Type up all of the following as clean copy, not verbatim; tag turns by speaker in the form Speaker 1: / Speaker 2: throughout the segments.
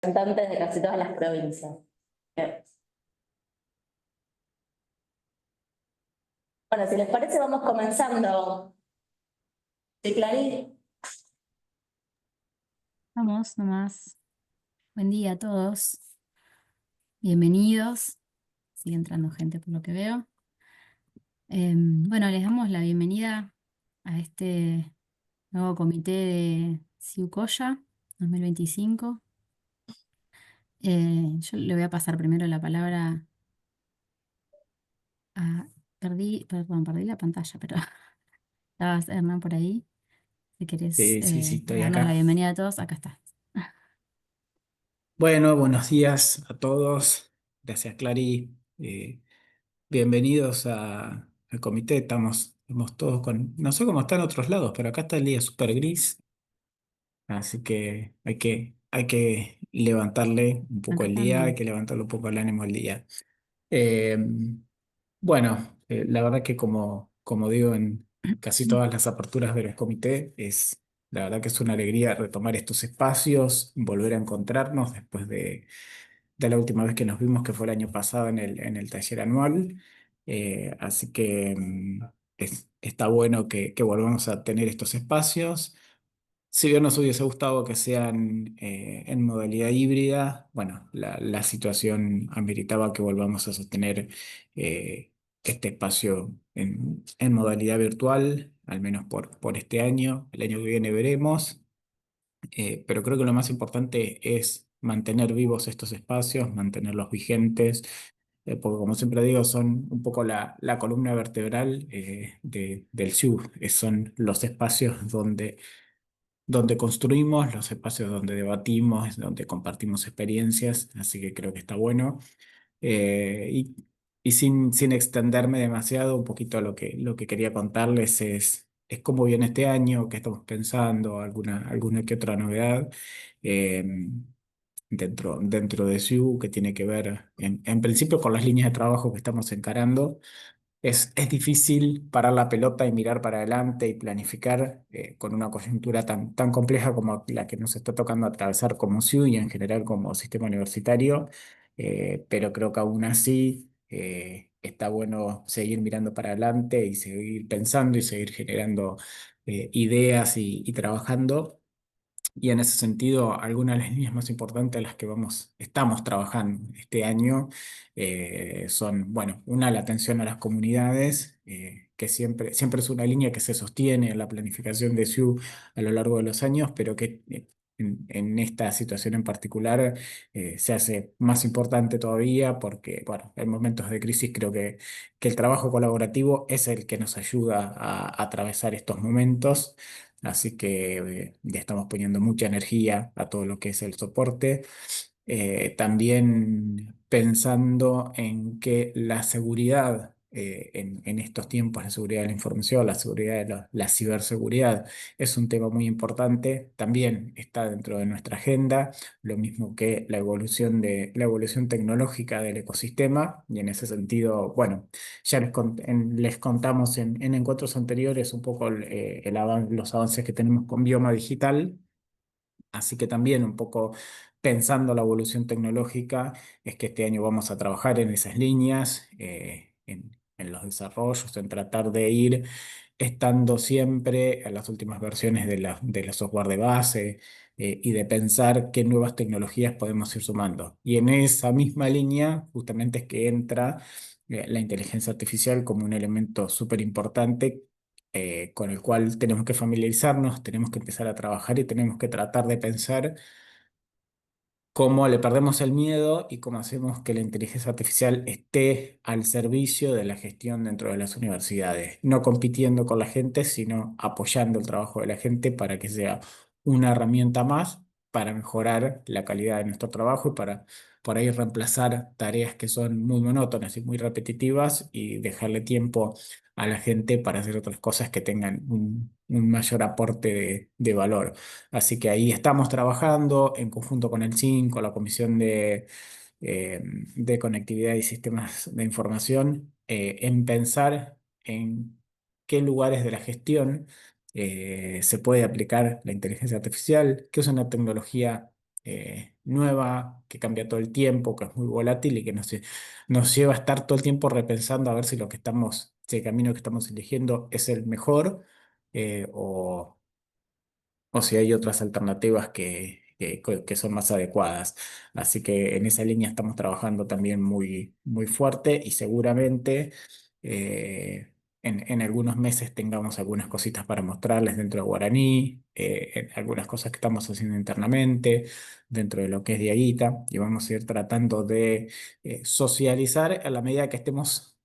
Speaker 1: representantes de casi todas las provincias. Bien. Bueno, si les parece, vamos comenzando. Sí, Clarín.
Speaker 2: Vamos nomás. Buen día a todos. Bienvenidos. Sigue entrando gente por lo que veo. Bueno, les damos la bienvenida a este nuevo comité de Ciucoya 2025. Yo le voy a pasar primero la palabra a... perdí la pantalla, pero estabas, Hernán, por ahí. Si querés
Speaker 3: Sí, estoy
Speaker 2: darnos la
Speaker 3: acá.
Speaker 2: bienvenida a todos, acá está.
Speaker 3: Bueno, buenos días a todos. Gracias, Clary. Bienvenidos al comité. Estamos todos con... No sé cómo está en otros lados, pero acá está el día súper gris, así que hay que levantarle un poco
Speaker 2: Acá
Speaker 3: el día, hay
Speaker 2: también.
Speaker 3: que levantarle un poco el ánimo al día. Eh, bueno, la verdad que como digo en casi todas las aperturas de los comités, la verdad que es una alegría retomar estos espacios, volver a encontrarnos después de la última vez que nos vimos, que fue el año pasado en el taller anual. Así que está bueno que volvamos a tener estos espacios. Si bien nos hubiese gustado que sean en modalidad híbrida, bueno, la situación ameritaba que volvamos a sostener este espacio en modalidad virtual, al menos por este año. El año que viene veremos. Pero creo que lo más importante es mantener vivos estos espacios, mantenerlos vigentes, porque como siempre digo, son un poco la columna vertebral del SIU. Son los espacios donde construimos, los espacios donde debatimos, donde compartimos experiencias, así que creo que está bueno. Y sin extenderme demasiado, un poquito lo que quería contarles es cómo viene este año, qué estamos pensando, alguna que otra novedad eh, dentro de SIU que tiene que ver en principio con las líneas de trabajo que estamos encarando. Es difícil parar la pelota y mirar para adelante y planificar con una coyuntura tan compleja como la que nos está tocando atravesar como CIU y en general como sistema universitario, pero creo que aún así está bueno seguir mirando para adelante y seguir pensando y seguir generando ideas y trabajando. Y en ese sentido, algunas de las líneas más importantes en las que estamos trabajando este año son, bueno, una, la atención a las comunidades, que siempre es una línea que se sostiene en la planificación de SIU a lo largo de los años, pero que en esta situación en particular se hace más importante todavía porque, bueno, en momentos de crisis creo que el trabajo colaborativo es el que nos ayuda a atravesar estos momentos. Así que le estamos poniendo mucha energía a todo lo que es el soporte. También pensando en que la seguridad en estos tiempos, la seguridad de la información, la seguridad de la ciberseguridad es un tema muy importante. También está dentro de nuestra agenda, lo mismo que la evolución tecnológica del ecosistema. Y en ese sentido, bueno. Ya les contamos en encuentros anteriores un poco los avances que tenemos con Bioma Digital, así que también un poco pensando la evolución tecnológica, es que este año vamos a trabajar en esas líneas, en los desarrollos, en tratar de ir estando siempre en las últimas versiones de la software de base y de pensar qué nuevas tecnologías podemos ir sumando. Y en esa misma línea justamente es que entra la inteligencia artificial como un elemento súper importante con el cual tenemos que familiarizarnos, tenemos que empezar a trabajar y tenemos que tratar de pensar cómo le perdemos el miedo y cómo hacemos que la inteligencia artificial esté al servicio de la gestión dentro de las universidades, no compitiendo con la gente, sino apoyando el trabajo de la gente para que sea una herramienta más para mejorar la calidad de nuestro trabajo y para por ahí reemplazar tareas que son muy monótonas y muy repetitivas y dejarle tiempo a la gente para hacer otras cosas que tengan un mayor aporte de valor. Así que ahí estamos trabajando en conjunto con el CIN, con la Comisión de Conectividad y Sistemas de Información, en pensar en qué lugares de la gestión se puede aplicar la inteligencia artificial, que es una tecnología nueva, que cambia todo el tiempo, que es muy volátil y que nos lleva a estar todo el tiempo repensando a ver si lo que estamos, si el camino que estamos eligiendo es el mejor, o si hay otras alternativas que son más adecuadas. Así que en esa línea estamos trabajando también muy, muy fuerte y seguramente en algunos meses tengamos algunas cositas para mostrarles dentro de Guaraní, en algunas cosas que estamos haciendo internamente, dentro de lo que es Diaguita, y vamos a ir tratando de socializar a la medida que estemos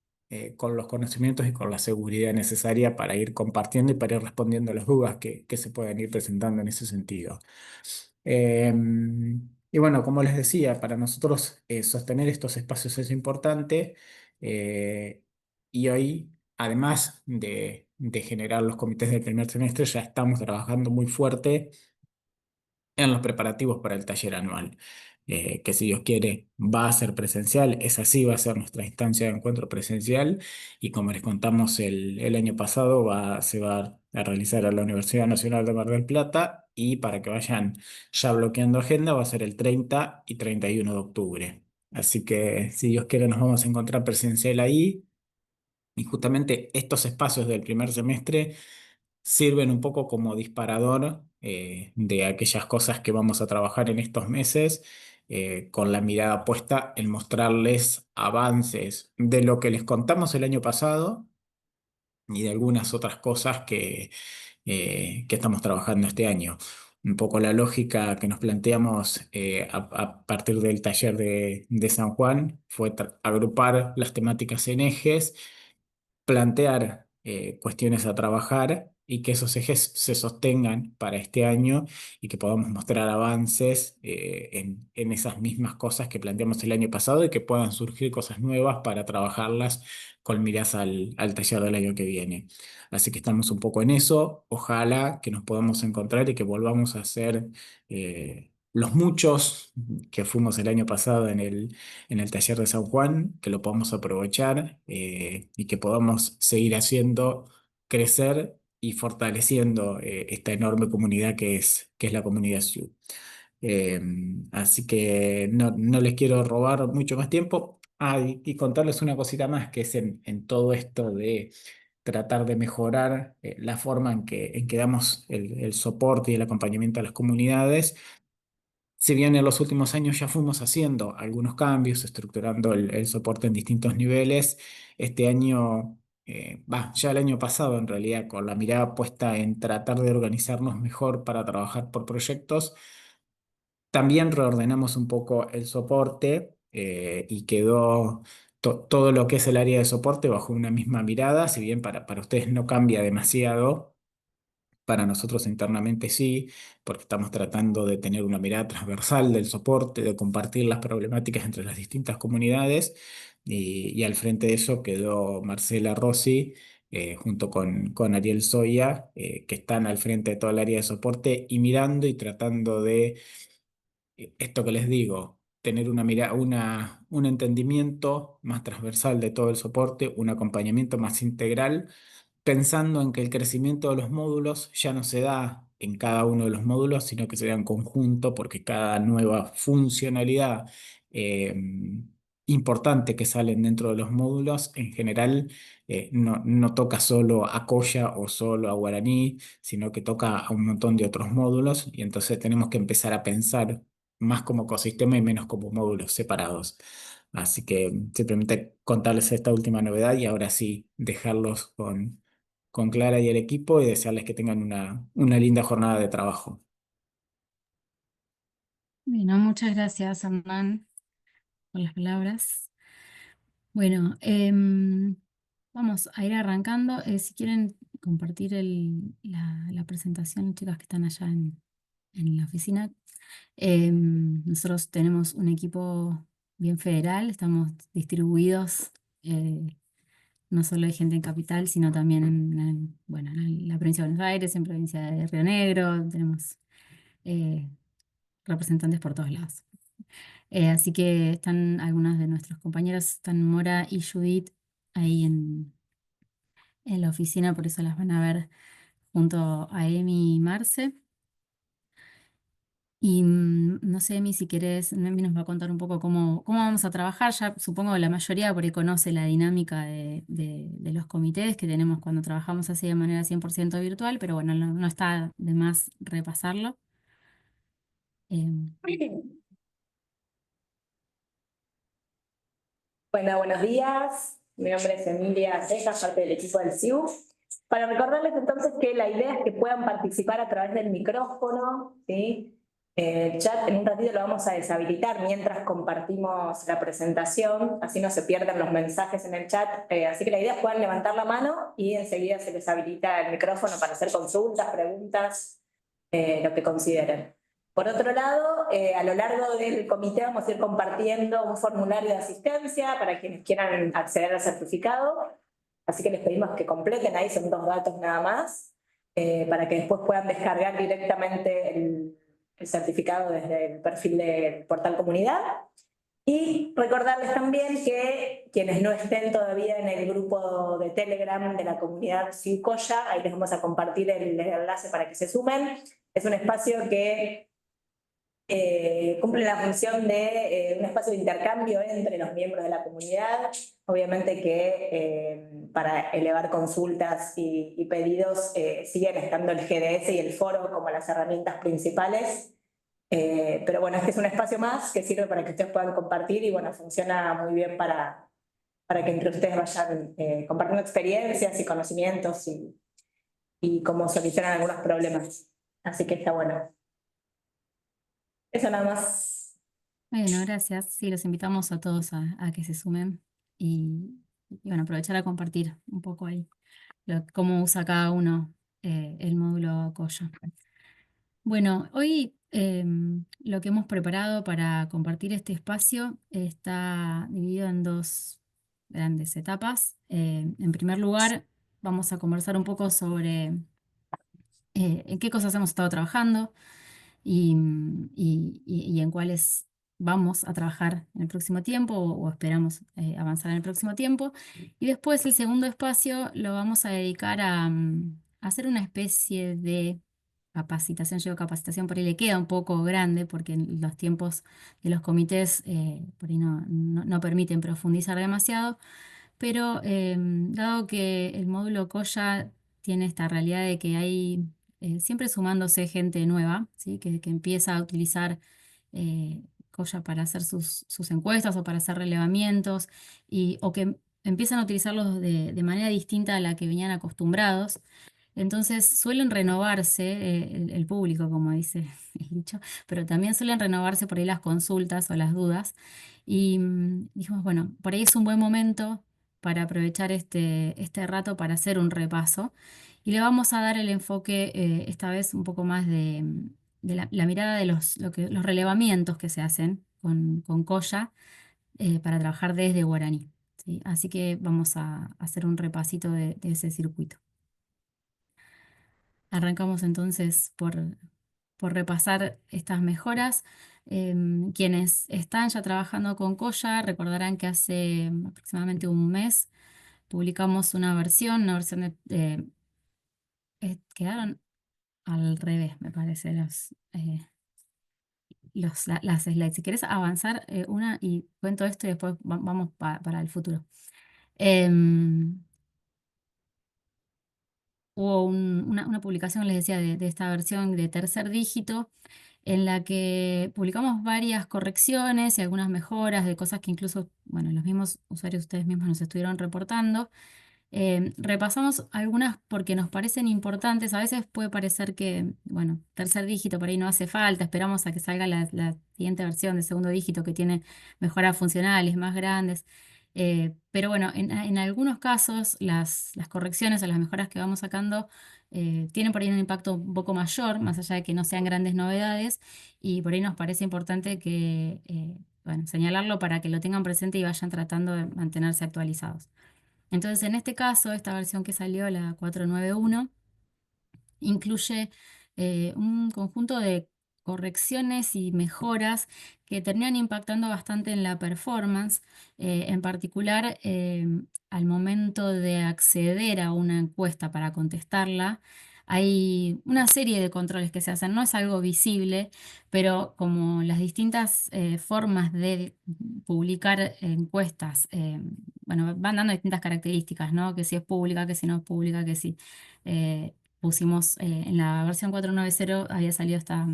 Speaker 3: con los conocimientos y con la seguridad necesaria para ir compartiendo y para ir respondiendo a las dudas que se puedan ir presentando en ese sentido. Y bueno, como les decía, para nosotros sostener estos espacios es importante, eh, y hoy, además de generar los comités del primer semestre, ya estamos trabajando muy fuerte en los preparativos para el taller anual, que si Dios quiere va a ser presencial, es así, va a ser nuestra instancia de encuentro presencial y como les contamos el año pasado se va a realizar en la Universidad Nacional de Mar del Plata y para que vayan ya bloqueando agenda va a ser el 30 y 31 de octubre. Así que si Dios quiere nos vamos a encontrar presencial ahí y justamente estos espacios del primer semestre sirven un poco como disparador de aquellas cosas que vamos a trabajar en estos meses, con la mirada puesta en mostrarles avances de lo que les contamos el año pasado y de algunas otras cosas que estamos trabajando este año. Un poco la lógica que nos planteamos a partir del taller de San Juan fue agrupar las temáticas en ejes, plantear cuestiones a trabajar y que esos ejes se sostengan para este año y que podamos mostrar avances en esas mismas cosas que planteamos el año pasado y que puedan surgir cosas nuevas para trabajarlas con miras al taller del año que viene. Así que estamos un poco en eso. Ojalá que nos podamos encontrar y que volvamos a ser los muchos que fuimos el año pasado en el taller de San Juan, que lo podamos aprovechar y que podamos seguir haciendo crecer y fortaleciendo esta enorme comunidad que es la comunidad SIU. Eh, Así que no les quiero robar mucho más tiempo. Ah, y contarles una cosita más, que es en todo esto de tratar de mejorar la forma en que damos el soporte y el acompañamiento a las comunidades. Si bien en los últimos años ya fuimos haciendo algunos cambios, estructurando el soporte en distintos niveles, este año, ya el año pasado en realidad, con la mirada puesta en tratar de organizarnos mejor para trabajar por proyectos, también reordenamos un poco el soporte y quedó todo lo que es el área de soporte bajo una misma mirada, si bien para ustedes no cambia demasiado. Para nosotros internamente sí, porque estamos tratando de tener una mirada transversal del soporte, de compartir las problemáticas entre las distintas comunidades. Y al frente de eso quedó Marcela Rossi, junto con Ariel Soya, que están al frente de toda el área de soporte y mirando y tratando de, esto que les digo, tener una mirada, un entendimiento más transversal de todo el soporte, un acompañamiento más integral pensando en que el crecimiento de los módulos ya no se da en cada uno de los módulos, sino que se da en conjunto, porque cada nueva funcionalidad eh, importante que salen dentro de los módulos, en general, no toca solo a Coya o solo a Guaraní, sino que toca a un montón de otros módulos, y entonces tenemos que empezar a pensar más como ecosistema y menos como módulos separados. Así que simplemente contarles esta última novedad y ahora sí dejarlos con Clara y el equipo y desearles que tengan una linda jornada de trabajo.
Speaker 2: Bueno, muchas gracias, Hernán, por las palabras. Bueno, vamos a ir arrancando. Si quieren compartir la presentación, chicas que están allá en la oficina. Nosotros tenemos un equipo bien federal, estamos distribuidos, no solo hay gente en Capital, sino también bueno, en la provincia de Buenos Aires, en provincia de Río Negro, tenemos eh, representantes por todos lados. Así que están algunas de nuestros compañeros, están Mora y Judith ahí en la oficina, por eso las van a ver junto a Emi y Marce. Y no sé, Emi, si querés, Emi nos va a contar un poco cómo vamos a trabajar. Ya supongo que la mayoría por ahí conoce la dinámica de los comités que tenemos cuando trabajamos así de manera 100% virtual, pero bueno, no está de más repasarlo. Em,
Speaker 1: Bueno, buenos días. Mi nombre es Emilia Cejas, parte del equipo del CIU. Para recordarles entonces que la idea es que puedan participar a través del micrófono, ¿sí? El chat en un ratito lo vamos a deshabilitar mientras compartimos la presentación, así no se pierden los mensajes en el chat. Así que la idea es puedan levantar la mano y enseguida se les habilita el micrófono para hacer consultas, preguntas, lo que consideren. Por otro lado, a lo largo del comité vamos a ir compartiendo un formulario de asistencia para quienes quieran acceder al certificado. Así que les pedimos que completen ahí, son 2 datos nada más, para que después puedan descargar directamente el certificado desde el perfil del portal comunidad. Y recordarles también que quienes no estén todavía en el grupo de Telegram de la comunidad Ciucoya, ahí les vamos a compartir el enlace para que se sumen. Es un espacio que cumple la función de un espacio de intercambio entre los miembros de la comunidad. Obviamente que para elevar consultas y pedidos siguen estando el GDS y el foro como las herramientas principales. Pero bueno, este es un espacio más que sirve para que ustedes puedan compartir y bueno, funciona muy bien para que entre ustedes vayan compartiendo experiencias y conocimientos y cómo solucionan algunos problemas. Así que está bueno. Eso nada más.
Speaker 2: Bueno, gracias. Sí, los invitamos a todos a que se sumen y bueno, aprovechar a compartir un poco ahí cómo usa cada uno el módulo Coya. Bueno, hoy lo que hemos preparado para compartir este espacio está dividido en 2 grandes etapas. En primer lugar, vamos a conversar un poco sobre en qué cosas hemos estado trabajando y en cuáles vamos a trabajar en el próximo tiempo o esperamos avanzar en el próximo tiempo. Y después el segundo espacio lo vamos a dedicar a hacer una especie de capacitación. Yo digo capacitación por ahí le queda un poco grande porque los tiempos de los comités por ahí no permiten profundizar demasiado, pero dado que el módulo Coya tiene esta realidad de que hay siempre sumándose gente nueva, ¿sí? Que empieza a utilizar eh, Coya para hacer sus encuestas o para hacer relevamientos, o que empiezan a utilizarlos de manera distinta a la que venían acostumbrados. Entonces suelen renovarse el público, como dice el dicho, pero también suelen renovarse por ahí las consultas o las dudas. Y dijimos, bueno, por ahí es un buen momento para aprovechar este rato para hacer un repaso. Y le vamos a dar el enfoque, esta vez un poco más de la mirada de los relevamientos que se hacen con Coya para trabajar desde Guaraní. ¿Sí? Así que vamos a hacer un repasito de ese circuito. Arrancamos entonces por repasar estas mejoras. Quienes están ya trabajando con Coya recordarán que hace aproximadamente un mes publicamos una versión quedaron al revés, me parece, las slides. Si querés avanzar una y cuento esto y después vamos para el futuro. Em, Hubo una publicación, les decía, de esta versión de tercer dígito, en la que publicamos varias correcciones y algunas mejoras de cosas que incluso, bueno, los mismos usuarios, ustedes mismos nos estuvieron reportando. Repasamos algunas porque nos parecen importantes. A veces puede parecer que, bueno, tercer dígito por ahí no hace falta, esperamos a que salga la siguiente versión de segundo dígito que tiene mejoras funcionales más grandes. Pero bueno, en algunos casos las correcciones o las mejoras que vamos sacando tienen por ahí un impacto un poco mayor, más allá de que no sean grandes novedades, y por ahí nos parece importante que, bueno, señalarlo para que lo tengan presente y vayan tratando de mantenerse actualizados. Entonces, en este caso, esta versión que salió, la 491, incluye un conjunto de correcciones y mejoras que terminan impactando bastante en la performance, en particular al momento de acceder a una encuesta para contestarla. hay una serie de controles que se hacen, no es algo visible, pero como las distintas formas de publicar encuestas, bueno, van dando distintas características, ¿no? Que si es pública, que si no es pública, que si pusimos en la versión 490 había salido esta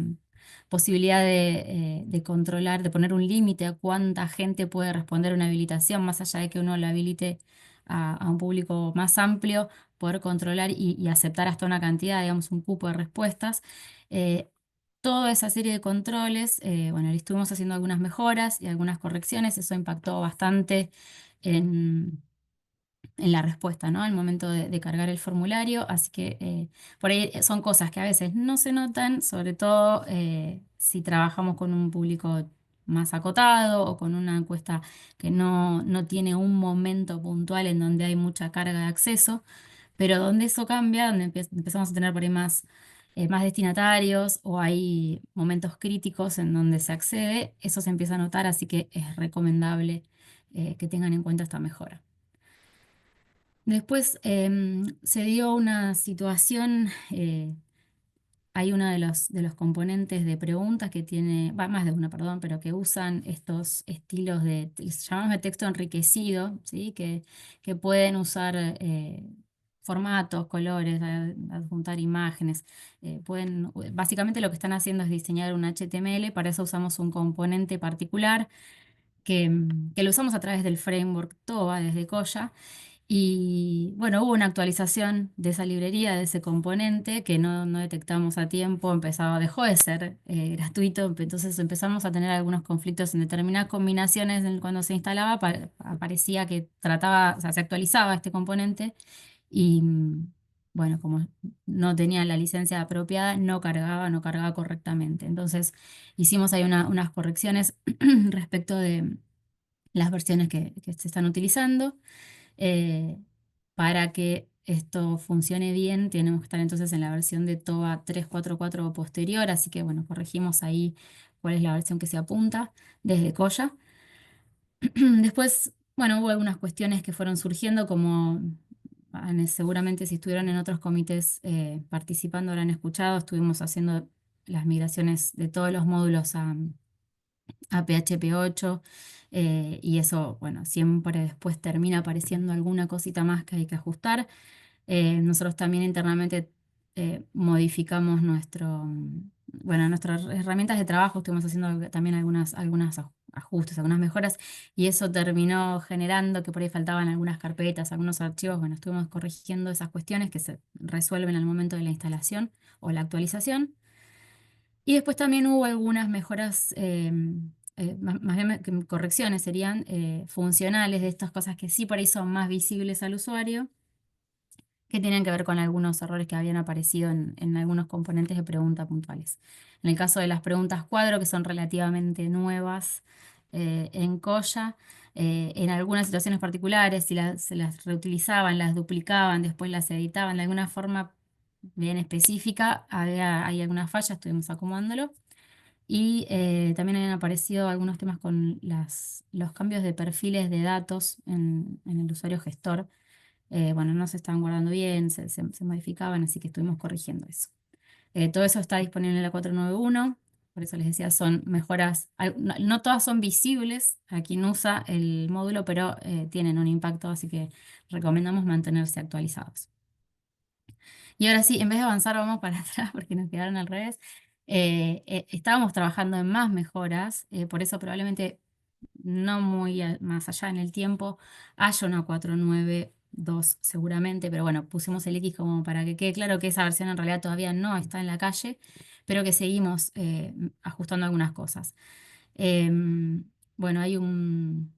Speaker 2: posibilidad de controlar, de poner un límite a cuánta gente puede responder una habilitación, más allá de que uno la habilite a un público más amplio, poder controlar y aceptar hasta una cantidad, digamos, un cupo de respuestas. Eh, Toda esa serie de controles, bueno, le estuvimos haciendo algunas mejoras y algunas correcciones, eso impactó bastante en la respuesta, ¿no? Al momento de cargar el formulario. Así que por ahí son cosas que a veces no se notan, sobre todo si trabajamos con un público más acotado o con una encuesta que no tiene un momento puntual en donde hay mucha carga de acceso, pero donde eso cambia, donde empezamos a tener por ahí más destinatarios o hay momentos críticos en donde se accede, eso se empieza a notar, así que es recomendable que tengan en cuenta esta mejora. Después se dio una situación, hay uno de los componentes de preguntas que tiene, va más de una, perdón, pero que usan estos estilos llamamos de texto enriquecido, ¿sí? Que pueden usar formatos, colores, adjuntar imágenes. Básicamente lo que están haciendo es diseñar un HTML, para eso usamos un componente particular que lo usamos a través del framework TOA desde Koya. Y bueno, hubo una actualización de esa librería, de ese componente que no detectamos a tiempo, dejó de ser gratuito, entonces empezamos a tener algunos conflictos en determinadas combinaciones. Cuando se instalaba, aparecía que o sea, se actualizaba este componente y bueno, como no tenía la licencia apropiada, no cargaba correctamente. Entonces hicimos ahí unas correcciones respecto de las versiones que se están utilizando. Eh, para que esto funcione bien, tenemos que estar entonces en la versión de TOA 3.4.4 o posterior, así que bueno, corregimos ahí cuál es la versión que se apunta desde Koya. Después, bueno, hubo algunas cuestiones que fueron surgiendo, como seguramente si estuvieron en otros comités participando habrán escuchado, estuvimos haciendo las migraciones de todos los módulos a PHP 8, y eso, bueno, siempre después termina apareciendo alguna cosita más que hay que ajustar. Nosotros también internamente modificamos bueno, nuestras herramientas de trabajo, estuvimos haciendo también algunas ajustes, algunas mejoras, y eso terminó generando que por ahí faltaban algunas carpetas, algunos archivos. Bueno, estuvimos corrigiendo esas cuestiones que se resuelven al momento de la instalación o la actualización. Y después también hubo algunas mejoras, más bien correcciones serían funcionales de estas cosas que sí por ahí son más visibles al usuario, que tienen que ver con algunos errores que habían aparecido en algunos componentes de pregunta puntuales. En el caso de las preguntas cuadro, que son relativamente nuevas en Koya, en algunas situaciones particulares, si se las reutilizaban, las duplicaban, después las editaban de alguna forma bien específica, hay algunas fallas, estuvimos acomodándolo. Y también habían aparecido algunos temas con los cambios de perfiles de datos en el usuario gestor. Bueno, no se estaban guardando bien, se modificaban, así que estuvimos corrigiendo eso. Todo eso está disponible en la 491, por eso les decía, son mejoras, no todas son visibles a quien usa el módulo, pero tienen un impacto, así que recomendamos mantenerse actualizados. Y ahora sí, en vez de avanzar, vamos para atrás porque nos quedaron al revés. Estábamos trabajando en más mejoras, por eso probablemente no muy más allá en el tiempo haya una 492 seguramente, pero bueno, pusimos el X como para que quede claro que esa versión en realidad todavía no está en la calle, pero que seguimos ajustando algunas cosas. Bueno, hay un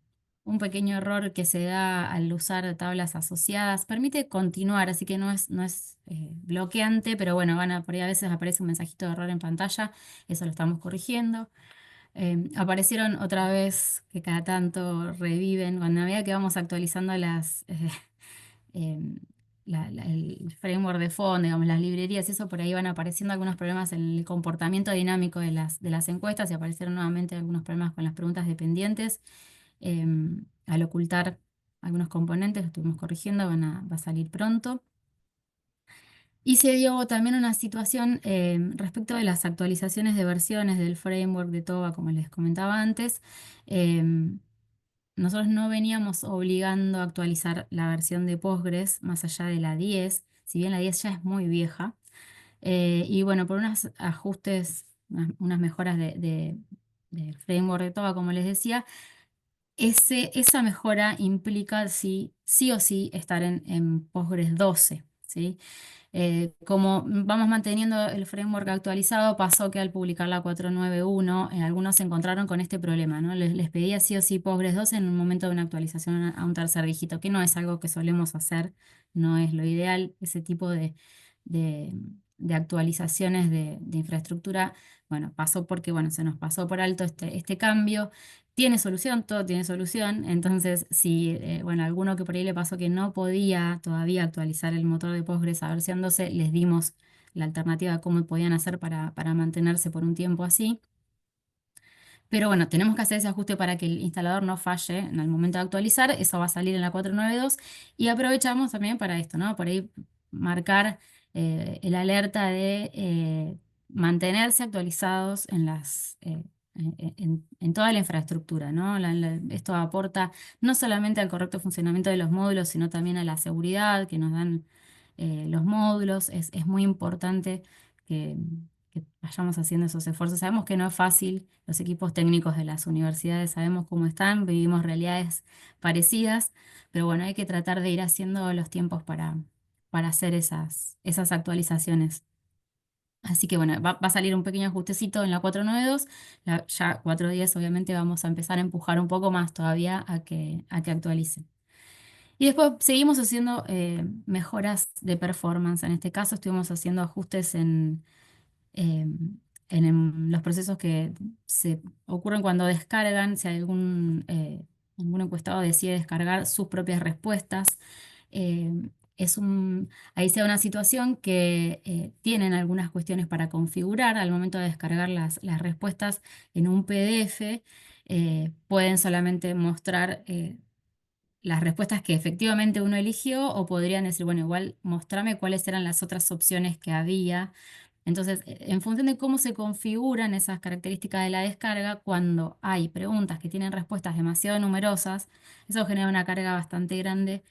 Speaker 2: pequeño error que se da al usar tablas asociadas. Permite continuar, así que no es bloqueante, pero bueno, por ahí a veces aparece un mensajito de error en pantalla, eso lo estamos corrigiendo. Aparecieron otra vez, que cada tanto reviven, cuando a medida que vamos actualizando em, el framework de fondo, digamos, las librerías, eso por ahí van apareciendo algunos problemas en el comportamiento dinámico de las encuestas, y aparecieron nuevamente algunos problemas con las preguntas dependientes. Al ocultar algunos componentes, lo estuvimos corrigiendo, va a salir pronto. Y se dio también una situación respecto de las actualizaciones de versiones del framework de TOBA, como les comentaba antes. em, Nosotros no veníamos obligando a actualizar la versión de Postgres más allá de la 10, si bien la 10 ya es muy vieja. Y bueno, por unos ajustes, unas mejoras del framework de TOBA, como les decía, esa mejora implica sí o sí estar en Postgres 12, ¿sí? Como vamos manteniendo el framework actualizado, pasó que al publicar la 491, algunos se encontraron con este problema, ¿no? Les pedía sí o sí Postgres 12 en un momento de una actualización a un tercer dígito, que no es algo que solemos hacer, no es lo ideal, ese tipo de- de actualizaciones de infraestructura. Bueno, pasó porque, bueno, se nos pasó por alto este cambio. Tiene solución, todo tiene solución. Entonces, si, bueno, alguno que por ahí le pasó que no podía todavía actualizar el motor de Postgres a versión 12, les dimos la alternativa de cómo podían hacer para mantenerse por un tiempo así. Pero bueno, tenemos que hacer ese ajuste para que el instalador no falle en el momento de actualizar. Eso va a salir en la 492. Y aprovechamos también para esto, ¿no? Por ahí marcar el alerta de mantenerse actualizados en toda la infraestructura, ¿no? Esto aporta no solamente al correcto funcionamiento de los módulos, sino también a la seguridad que nos dan los módulos. Es muy importante que que vayamos haciendo esos esfuerzos. Sabemos que no es fácil, los equipos técnicos de las universidades sabemos cómo están, vivimos realidades parecidas, pero bueno, hay que tratar de ir haciendo los tiempos para hacer esas actualizaciones. Así que bueno, va a salir un pequeño ajustecito en la 492, ya 410 obviamente vamos a empezar a empujar un poco más todavía a que actualice. Y después seguimos haciendo mejoras de performance. En este caso estuvimos haciendo ajustes eh, los procesos que se ocurren cuando descargan, si algún encuestado decide descargar sus propias respuestas. eh, ahí se da una situación que tienen algunas cuestiones para configurar al momento de descargar las respuestas en un PDF. Pueden solamente mostrar las respuestas que efectivamente uno eligió, o podrían decir, bueno, igual mostrame cuáles eran las otras opciones que había. Entonces, en función de cómo se configuran esas características de la descarga, cuando hay preguntas que tienen respuestas demasiado numerosas, eso genera una carga bastante grande.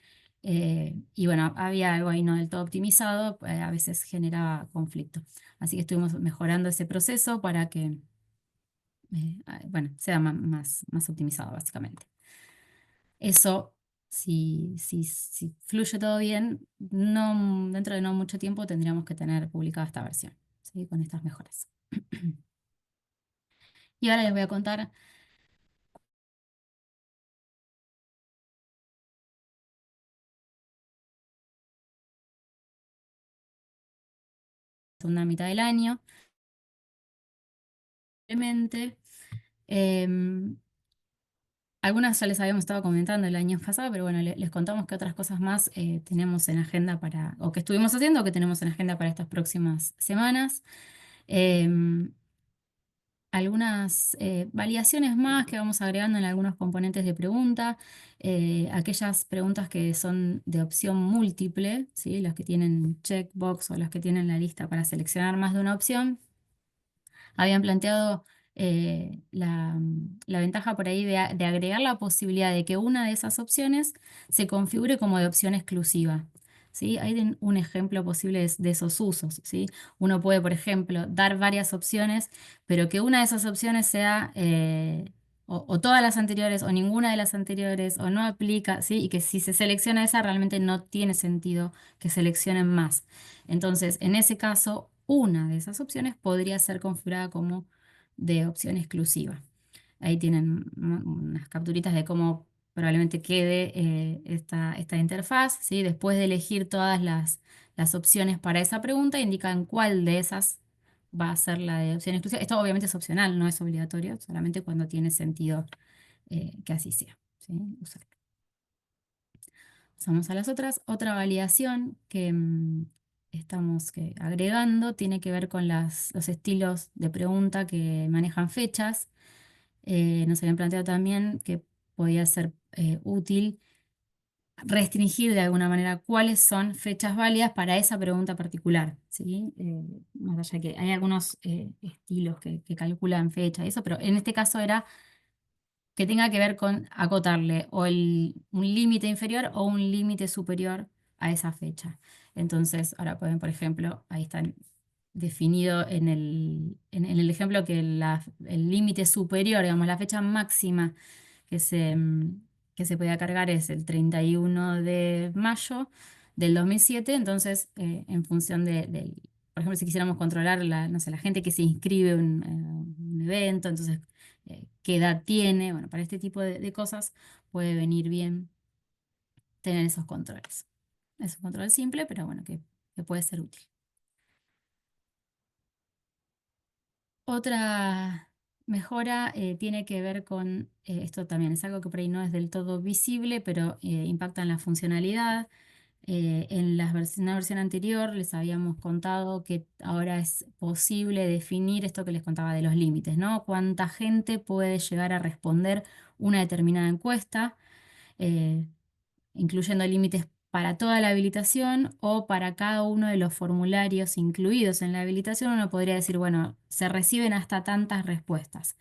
Speaker 2: Y bueno, había algo ahí no del todo optimizado, a veces generaba conflicto. Así que estuvimos mejorando ese proceso para que, bueno, sea más optimizado, básicamente. Eso, si fluye todo bien, dentro de no mucho tiempo tendríamos que tener publicada esta versión, ¿sí? Con estas mejoras. Y ahora les voy a contar la segunda mitad del año. Simplemente, em, algunas ya les habíamos estado comentando el año pasado, pero bueno, les contamos que otras cosas más tenemos en agenda o que estuvimos haciendo, o que tenemos en agenda para estas próximas semanas. Em, Algunas validaciones más que vamos agregando en algunos componentes de pregunta, aquellas preguntas que son de opción múltiple, ¿sí? Las que tienen checkbox o las que tienen la lista para seleccionar más de una opción, habían planteado la ventaja por ahí de agregar la posibilidad de que una de esas opciones se configure como de opción exclusiva. ¿Sí? Hay un ejemplo posible de esos usos. ¿Sí? Uno puede, por ejemplo, dar varias opciones, pero que una de esas opciones sea o todas las anteriores o ninguna de las anteriores o no aplica, ¿sí? Y que si se selecciona esa realmente no tiene sentido que seleccionen más. Entonces, en ese caso, una de esas opciones podría ser configurada como de opción exclusiva. Ahí tienen unas capturitas de cómo probablemente quede esta interfaz, ¿sí? Después de elegir todas las opciones para esa pregunta, indican cuál de esas va a ser la de opción exclusiva. Esto obviamente es opcional, no es obligatorio, solamente cuando tiene sentido que así sea, ¿sí? Usarlo. Pasamos a las otras. Otra validación que estamos agregando tiene que ver con los estilos de pregunta que manejan fechas. Nos habían planteado también que podía ser útil restringir de alguna manera cuáles son fechas válidas para esa pregunta particular, ¿sí? Más allá de que hay algunos estilos que calculan fecha y eso, pero en este caso era que tenga que ver con acotarle o un límite inferior o un límite superior a esa fecha. Entonces, ahora pueden, por ejemplo, ahí están definido en el ejemplo que el límite superior, digamos, la fecha máxima que se pueda cargar es el 31 de mayo del 2007. Entonces, en función por ejemplo, si quisiéramos controlar no sé, la gente que se inscribe en un evento, entonces, qué edad tiene, bueno, para este tipo de cosas puede venir bien tener esos controles. Es un control simple, pero bueno, que puede ser útil. Otra mejora tiene que ver con, esto también es algo que por ahí no es del todo visible, pero impacta en la funcionalidad. En una versión anterior les habíamos contado que ahora es posible definir esto que les contaba de los límites, ¿no? Cuánta gente puede llegar a responder una determinada encuesta, eh, incluyendo límites para toda la habilitación o para cada uno de los formularios incluidos en la habilitación. Uno podría decir, bueno, se reciben hasta tantas respuestas.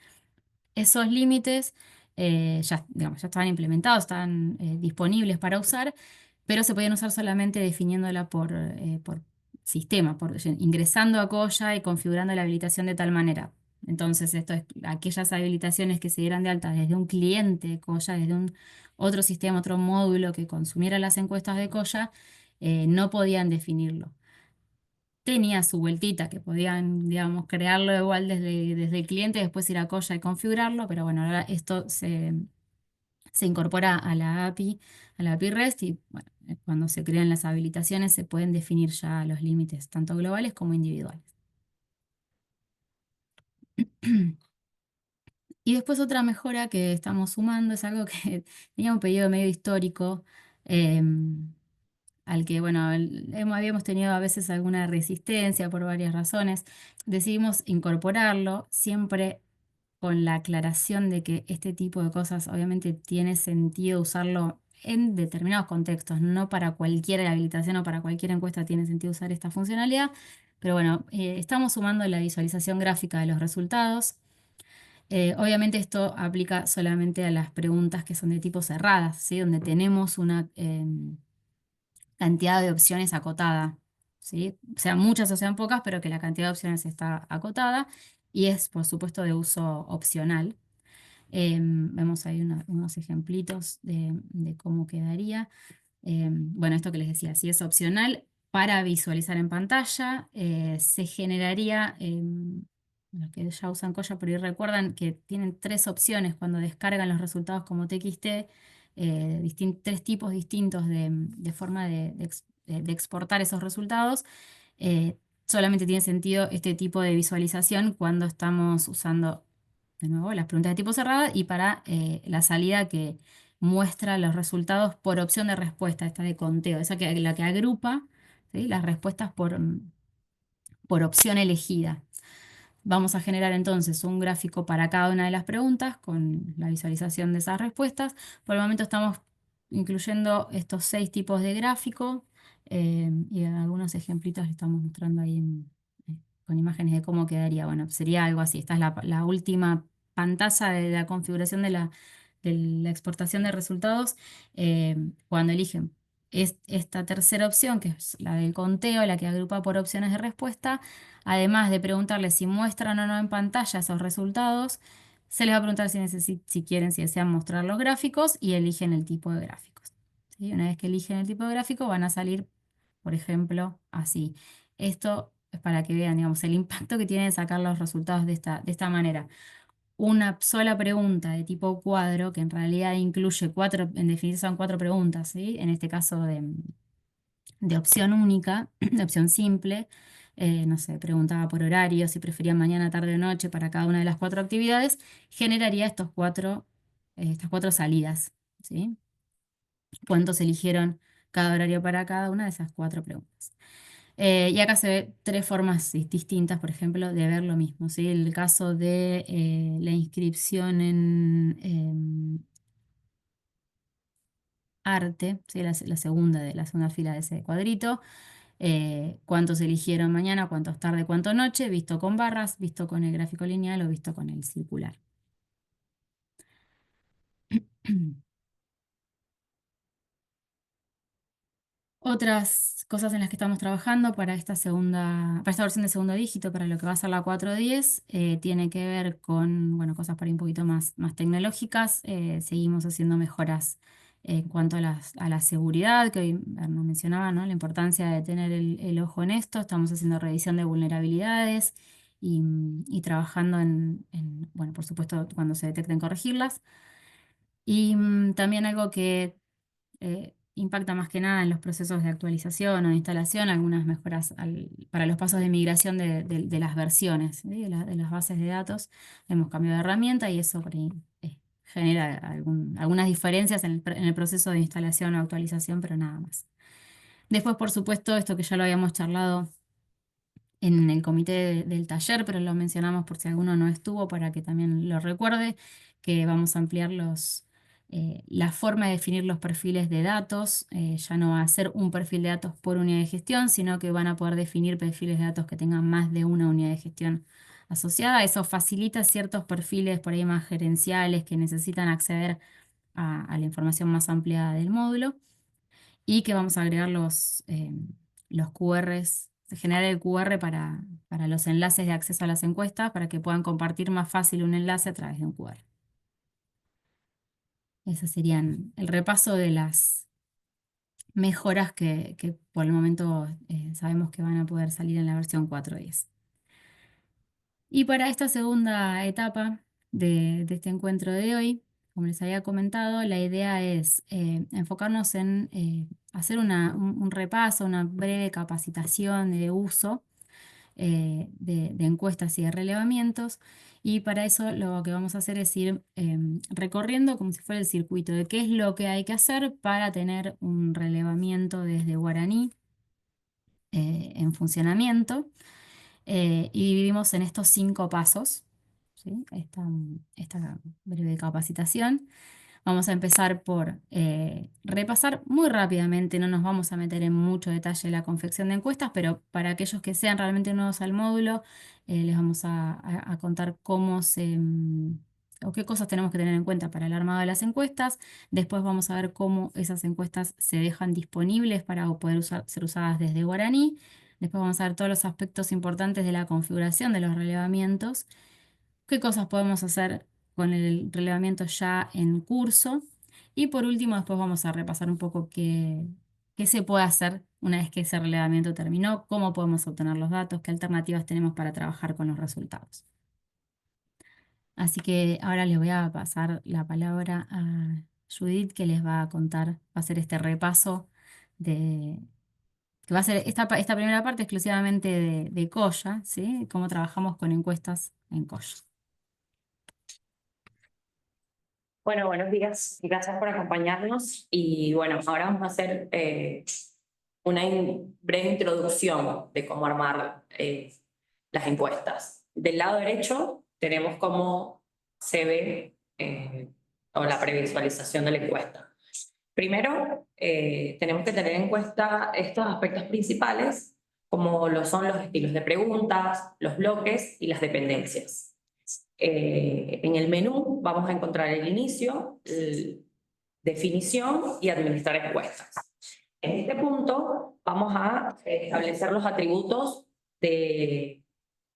Speaker 2: Esos límites ya, digamos, ya estaban implementados, estaban disponibles para usar, pero se podían usar solamente definiéndola por sistema, ingresando a Coya y configurando la habilitación de tal manera. Entonces, esto es aquellas habilitaciones que se dieran de alta desde un cliente de Coya, desde un otro sistema, otro módulo que consumiera las encuestas de Coya, no podían definirlo. Tenía su vueltita, que podían, digamos, crearlo igual desde el cliente, después ir a Coya y configurarlo, pero bueno, ahora esto se incorpora a la API REST y bueno, cuando se crean las habilitaciones se pueden definir ya los límites, tanto globales como individuales. Y después otra mejora que estamos sumando es algo que tenía un pedido medio histórico, al que, bueno, habíamos tenido a veces alguna resistencia por varias razones. Decidimos incorporarlo siempre con la aclaración de que este tipo de cosas obviamente tiene sentido usarlo en determinados contextos, no para cualquier habilitación o para cualquier encuesta tiene sentido usar esta funcionalidad, pero bueno, estamos sumando la visualización gráfica de los resultados. Obviamente esto aplica solamente a las preguntas que son de tipo cerradas, ¿sí? Donde tenemos una cantidad de opciones acotada, ¿sí? Sean muchas o sean pocas, pero que la cantidad de opciones está acotada y es, por supuesto, de uso opcional. Vemos ahí unos ejemplitos de cómo quedaría. Bueno, esto que les decía, si es opcional para visualizar en pantalla, se generaría, los que ya usan Coya por ahí recuerdan que tienen tres opciones cuando descargan los resultados como TXT, tres tipos distintos de forma de exportar esos resultados. Eh, Solamente tiene sentido este tipo de visualización cuando estamos usando, de nuevo, las preguntas de tipo cerrada y para la salida que muestra los resultados por opción de respuesta, esta de conteo, la que agrupa, ¿sí? Las respuestas por opción elegida. Vamos a generar entonces un gráfico para cada una de las preguntas con la visualización de esas respuestas. Por el momento estamos incluyendo estos 6 tipos de gráfico y algunos ejemplitos que estamos mostrando ahí con imágenes de cómo quedaría. Bueno, sería algo así. Esta es la última pantalla de la configuración de la exportación de resultados. Cuando eligen esta tercera opción, que es la del conteo, la que agrupa por opciones de respuesta, además de preguntarles si muestran o no en pantalla esos resultados, se les va a preguntar si quieren, si desean mostrar los gráficos y eligen el tipo de gráficos. ¿Sí? Una vez que eligen el tipo de gráfico van a salir, por ejemplo, así. Esto es para que vean, digamos, el impacto que tiene sacar los resultados de esta manera. Una sola pregunta de tipo cuadro, que en realidad incluye en definitiva son 4 preguntas, ¿sí? En este caso de opción única, de opción simple. No sé, preguntaba por horario, si preferían mañana, tarde o noche para cada una de las 4 actividades, generaría estas cuatro salidas, ¿sí? ¿Cuántos eligieron cada horario para cada una de esas 4 preguntas? Y acá se ve 3 formas distintas, por ejemplo, de ver lo mismo, ¿sí? El caso de la inscripción en arte, ¿sí? La segunda fila de ese cuadrito. Cuántos eligieron mañana, cuántos tarde, cuánto noche, visto con barras, visto con el gráfico lineal o visto con el circular. Otras cosas en las que estamos trabajando para esta versión de segundo dígito, para lo que va a ser la 410, tiene que ver con, bueno, cosas por ahí un poquito más tecnológicas. Seguimos haciendo mejoras en cuanto a la seguridad, que hoy nos mencionaba, ¿no? La importancia de tener el ojo en esto. Estamos haciendo revisión de vulnerabilidades y trabajando bueno, por supuesto, cuando se detecten, corregirlas. Y también algo que impacta más que nada en los procesos de actualización o de instalación, algunas mejoras para los pasos de migración de las versiones, ¿sí? De las bases de datos. Hemos cambiado de herramienta y eso por ahí, genera algunas diferencias en el proceso de instalación o actualización, pero nada más. Después, por supuesto, esto que ya lo habíamos charlado en el comité del taller, pero lo mencionamos por si alguno no estuvo para que también lo recuerde, que vamos a ampliar la forma de definir los perfiles de datos. Ya no va a ser un perfil de datos por unidad de gestión, sino que van a poder definir perfiles de datos que tengan más de una unidad de gestión asociada. Eso facilita ciertos perfiles por ahí más gerenciales que necesitan acceder a la información más ampliada del módulo, y que vamos a agregar los QRs, generar el QR para los enlaces de acceso a las encuestas, para que puedan compartir más fácil un enlace a través de un QR. Ese serían el repaso de las mejoras que por el momento sabemos que van a poder salir en la versión 4.10. Y para esta segunda etapa de este encuentro de hoy, como les había comentado, la idea es enfocarnos en hacer un repaso, una breve capacitación de uso de encuestas y de relevamientos. Y para eso lo que vamos a hacer es ir recorriendo como si fuera el circuito de qué es lo que hay que hacer para tener un relevamiento desde Guaraní en funcionamiento. Y dividimos en estos 5 pasos, ¿sí? Esta breve capacitación. Vamos a empezar por repasar muy rápidamente, no nos vamos a meter en mucho detalle la confección de encuestas, pero para aquellos que sean realmente nuevos al módulo, les vamos a contar o qué cosas tenemos que tener en cuenta para el armado de las encuestas. Después vamos a ver cómo esas encuestas se dejan disponibles para poder ser usadas desde Guaraní. Después vamos a ver todos los aspectos importantes de la configuración de los relevamientos, qué cosas podemos hacer con el relevamiento ya en curso. Y por último, después vamos a repasar un poco qué se puede hacer una vez que ese relevamiento terminó, cómo podemos obtener los datos, qué alternativas tenemos para trabajar con los resultados. Así que ahora les voy a pasar la palabra a Judith, que les va a contar, va a hacer este repaso que va a ser esta primera parte exclusivamente de Coya, ¿sí? Cómo trabajamos con encuestas en Coya.
Speaker 4: Bueno, buenos días y gracias por acompañarnos. Y bueno, ahora vamos a hacer una breve introducción de cómo armar las encuestas. Del lado derecho tenemos cómo se ve o la previsualización de la encuesta. Primero, tenemos que tener en cuenta estos aspectos principales, como lo son los estilos de preguntas, los bloques y las dependencias. En el menú vamos a encontrar el inicio, definición y administrar encuestas. En este punto vamos a establecer los atributos de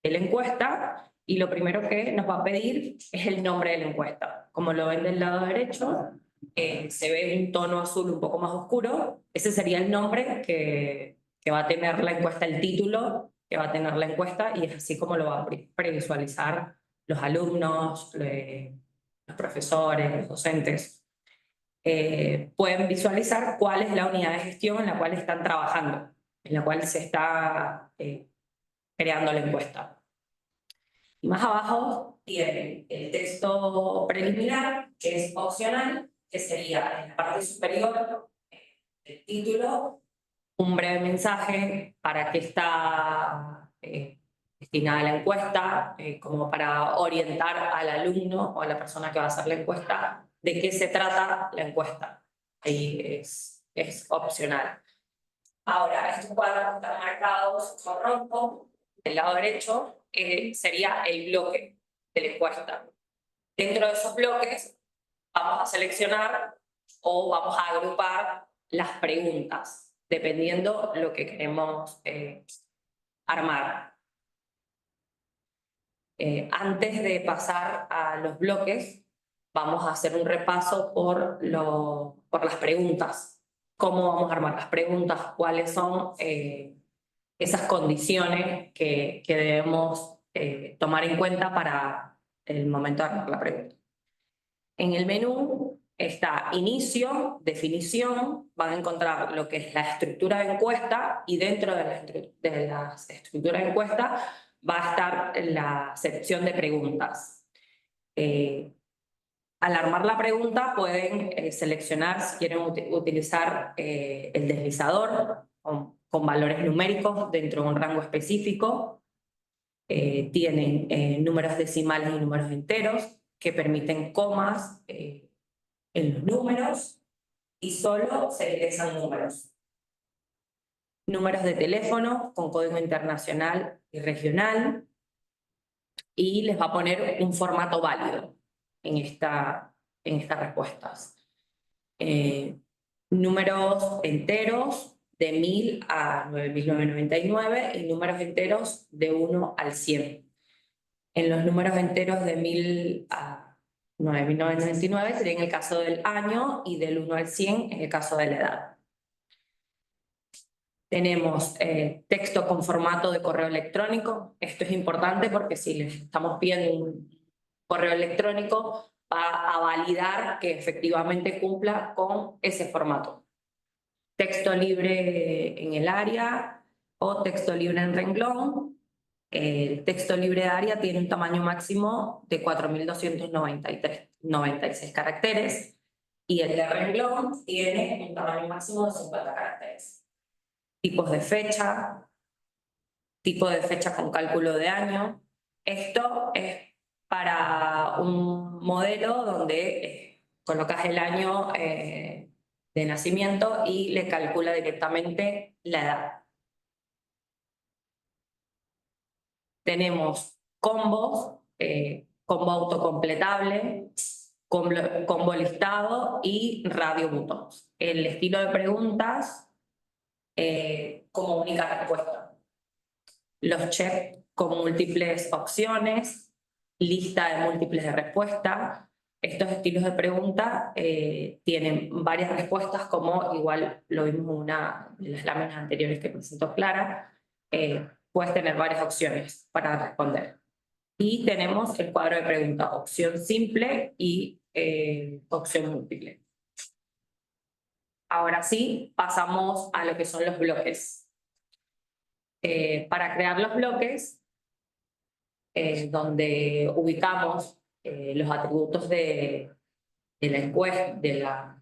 Speaker 4: la encuesta, y lo primero que nos va a pedir es el nombre de la encuesta. Como lo ven del lado derecho, se ve un tono azul un poco más oscuro. Ese sería el nombre que va a tener la encuesta, el título que va a tener la encuesta, y es así como lo va a previsualizar los alumnos, los profesores, los docentes. Pueden visualizar cuál es la unidad de gestión en la cual están trabajando, en la cual se está creando la encuesta. Y más abajo tienen el texto preliminar, que es opcional, que sería en la parte superior del título, un breve mensaje para qué está destinada la encuesta, como para orientar al alumno o a la persona que va a hacer la encuesta de qué se trata la encuesta. ahí es opcional. Ahora, estos cuadros están marcados con rojo. Del lado derecho sería el bloque de la encuesta. Dentro de esos bloques vamos a seleccionar o vamos a agrupar las preguntas, dependiendo lo que queremos armar. Antes de pasar a los bloques, vamos a hacer un repaso por las preguntas. ¿Cómo vamos a armar las preguntas? ¿Cuáles son esas condiciones que debemos tomar en cuenta para el momento de armar la pregunta? En el menú está inicio, definición, van a encontrar lo que es la estructura de encuesta y dentro de la estructura de encuesta va a estar la sección de preguntas. Al armar la pregunta pueden seleccionar si quieren utilizar el deslizador con valores numéricos dentro de un rango específico. Tienen números decimales y números enteros que permiten comas en los números y solo se ingresan números. Números de teléfono con código internacional y regional, y les va a poner un formato válido en estas respuestas. Números enteros de 1000 a 9999 y números enteros de 1 al 100. En los números enteros de 1000 a 9999 sería en el caso del año y del 1 al 100 en el caso de la edad. Tenemos texto con formato de correo electrónico. Esto es importante porque si les estamos pidiendo un correo electrónico, va a validar que efectivamente cumpla con ese formato. Texto libre en el área o texto libre en renglón. El texto libre de área tiene un tamaño máximo de 4.296 caracteres y el de renglón tiene un tamaño máximo de 50 caracteres. Tipos de fecha, tipo de fecha con cálculo de año. Esto es para un modelo donde colocas el año de nacimiento y le calcula directamente la edad. Tenemos combos, combo autocompletable, combo listado y radio buttons. El estilo de preguntas como única respuesta. Los check con múltiples opciones, lista de múltiples de respuesta. Estos estilos de pregunta tienen varias respuestas, como igual lo vimos en una de las láminas anteriores que presentó Clara. Puedes tener varias opciones para responder. Y tenemos el cuadro de preguntas, opción simple y opción múltiple. Ahora sí, pasamos a lo que son los bloques. Para crear los bloques, donde ubicamos los atributos de la encuesta, de las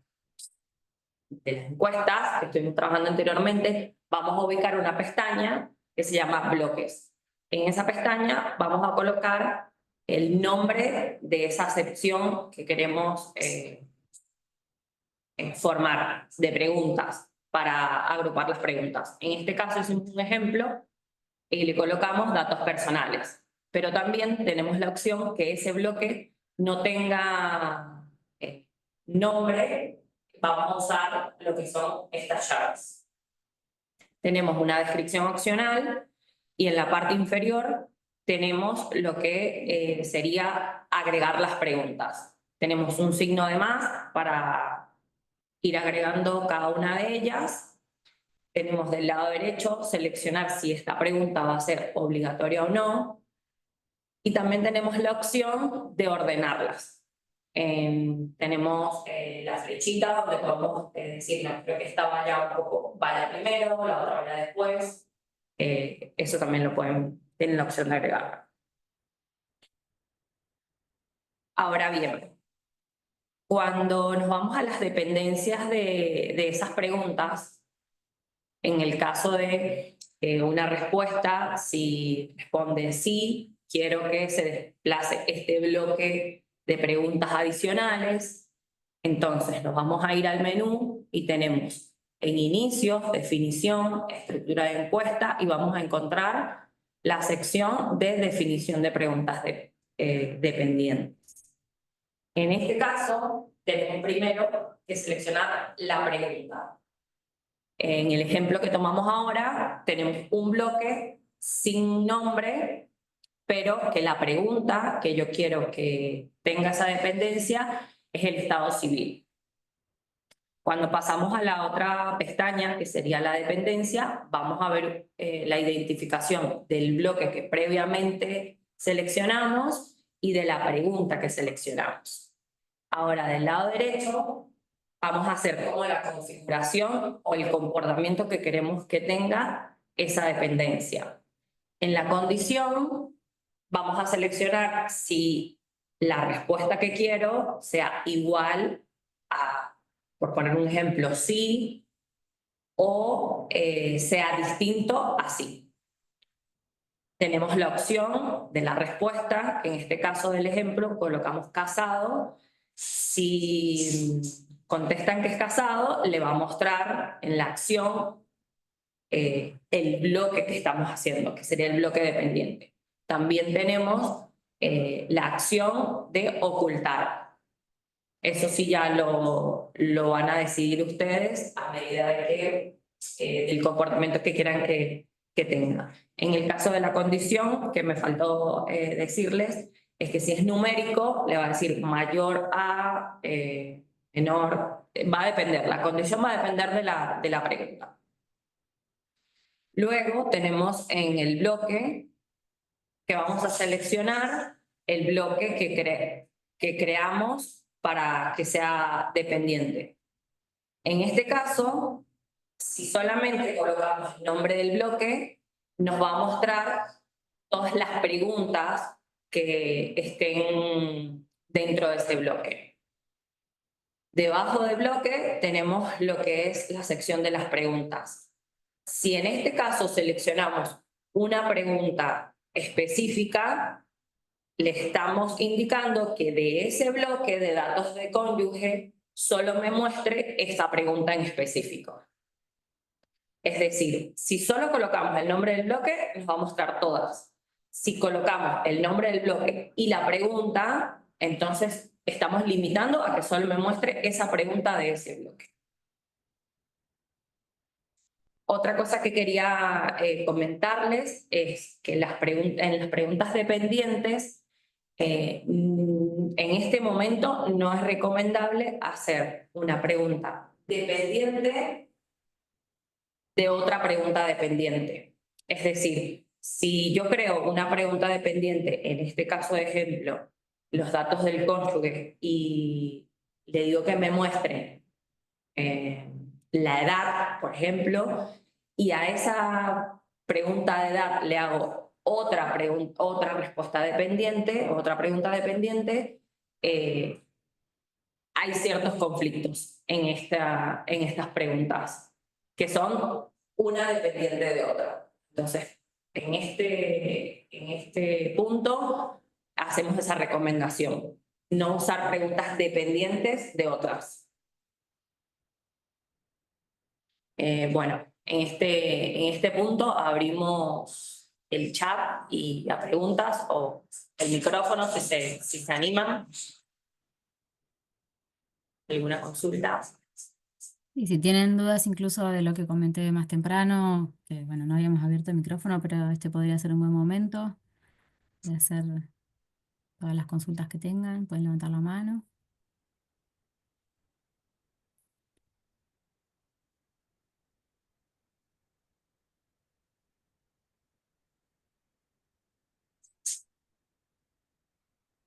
Speaker 4: encuestas que estuvimos trabajando anteriormente, vamos a ubicar una pestaña que se llama bloques. En esa pestaña vamos a colocar el nombre de esa sección que queremos formar de preguntas para agrupar las preguntas. En este caso hicimos un ejemplo y le colocamos datos personales, pero también tenemos la opción que ese bloque no tenga nombre. Vamos a usar lo que son estas llaves. Tenemos una descripción opcional y en la parte inferior tenemos lo que sería agregar las preguntas. Tenemos un signo de más para ir agregando cada una de ellas. Tenemos del lado derecho seleccionar si esta pregunta va a ser obligatoria o no. Y también tenemos la opción de ordenarlas. Tenemos la flechita donde podemos decir, no, creo que esta vaya primero, la otra vaya después. Eso también lo tienen la opción de agregar. Ahora bien, cuando nos vamos a las dependencias de esas preguntas, en el caso de una respuesta, si responde sí, quiero que se desplace este bloque de preguntas adicionales. Entonces nos vamos a ir al menú y tenemos en inicios, definición, estructura de encuesta y vamos a encontrar la sección de definición de preguntas dependientes. En este caso, tenemos primero que seleccionar la pregunta. En el ejemplo que tomamos ahora, tenemos un bloque sin nombre, pero que la pregunta que yo quiero que tenga esa dependencia es el estado civil. Cuando pasamos a la otra pestaña, que sería la dependencia, vamos a ver la identificación del bloque que previamente seleccionamos y de la pregunta que seleccionamos. Ahora, del lado derecho, vamos a hacer como la configuración o el comportamiento que queremos que tenga esa dependencia. En la condición, vamos a seleccionar si la respuesta que quiero sea igual a, por poner un ejemplo, sí, o sea distinto a sí. Tenemos la opción de la respuesta, que en este caso del ejemplo colocamos casado. Si contestan que es casado, le va a mostrar en la acción el bloque que estamos haciendo, que sería el bloque dependiente. También tenemos la acción de ocultar. Eso sí ya lo van a decidir ustedes a medida de que, del comportamiento que quieran que tenga. En el caso de la condición, que me faltó decirles, es que si es numérico, le va a decir mayor a, menor, va a depender, la condición va a depender de la pregunta. Luego tenemos en el bloque que vamos a seleccionar el bloque que creamos para que sea dependiente. En este caso, si solamente colocamos el nombre del bloque, nos va a mostrar todas las preguntas que estén dentro de ese bloque. Debajo del bloque tenemos lo que es la sección de las preguntas. Si en este caso seleccionamos una pregunta específica, le estamos indicando que de ese bloque de datos de cónyuge solo me muestre esa pregunta en específico. Es decir, si solo colocamos el nombre del bloque, nos va a mostrar todas. Si colocamos el nombre del bloque y la pregunta, entonces estamos limitando a que solo me muestre esa pregunta de ese bloque. Otra cosa que quería comentarles es que en las preguntas dependientes, en este momento no es recomendable hacer una pregunta dependiente de otra pregunta dependiente. Es decir, si yo creo una pregunta dependiente, en este caso de ejemplo, los datos del cónyuge, y le digo que me muestre la edad, por ejemplo, y a esa pregunta de edad le hago otra respuesta dependiente, otra pregunta dependiente, hay ciertos conflictos en estas preguntas, que son una dependiente de otra. Entonces, en este punto, hacemos esa recomendación, no usar preguntas dependientes de otras. Bueno, en este punto abrimos el chat y a preguntas o el micrófono si se animan. ¿Alguna consulta?
Speaker 2: Y si tienen dudas incluso de lo que comenté más temprano, que bueno, no habíamos abierto el micrófono, pero este podría ser un buen momento de hacer todas las consultas que tengan, pueden levantar la mano.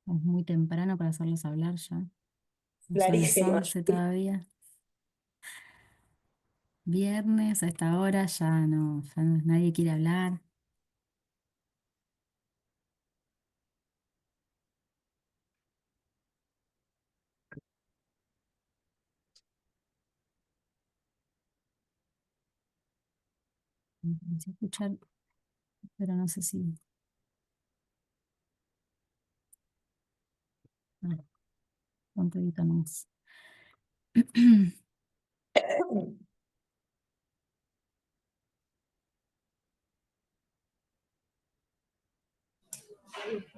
Speaker 2: Es muy temprano para hacerlos hablar ya. No son las
Speaker 1: Clarísimo.
Speaker 2: 11 todavía. Viernes a esta hora ya no, nadie quiere hablar. Empecé a escuchar, pero no sé si. Un poquito más.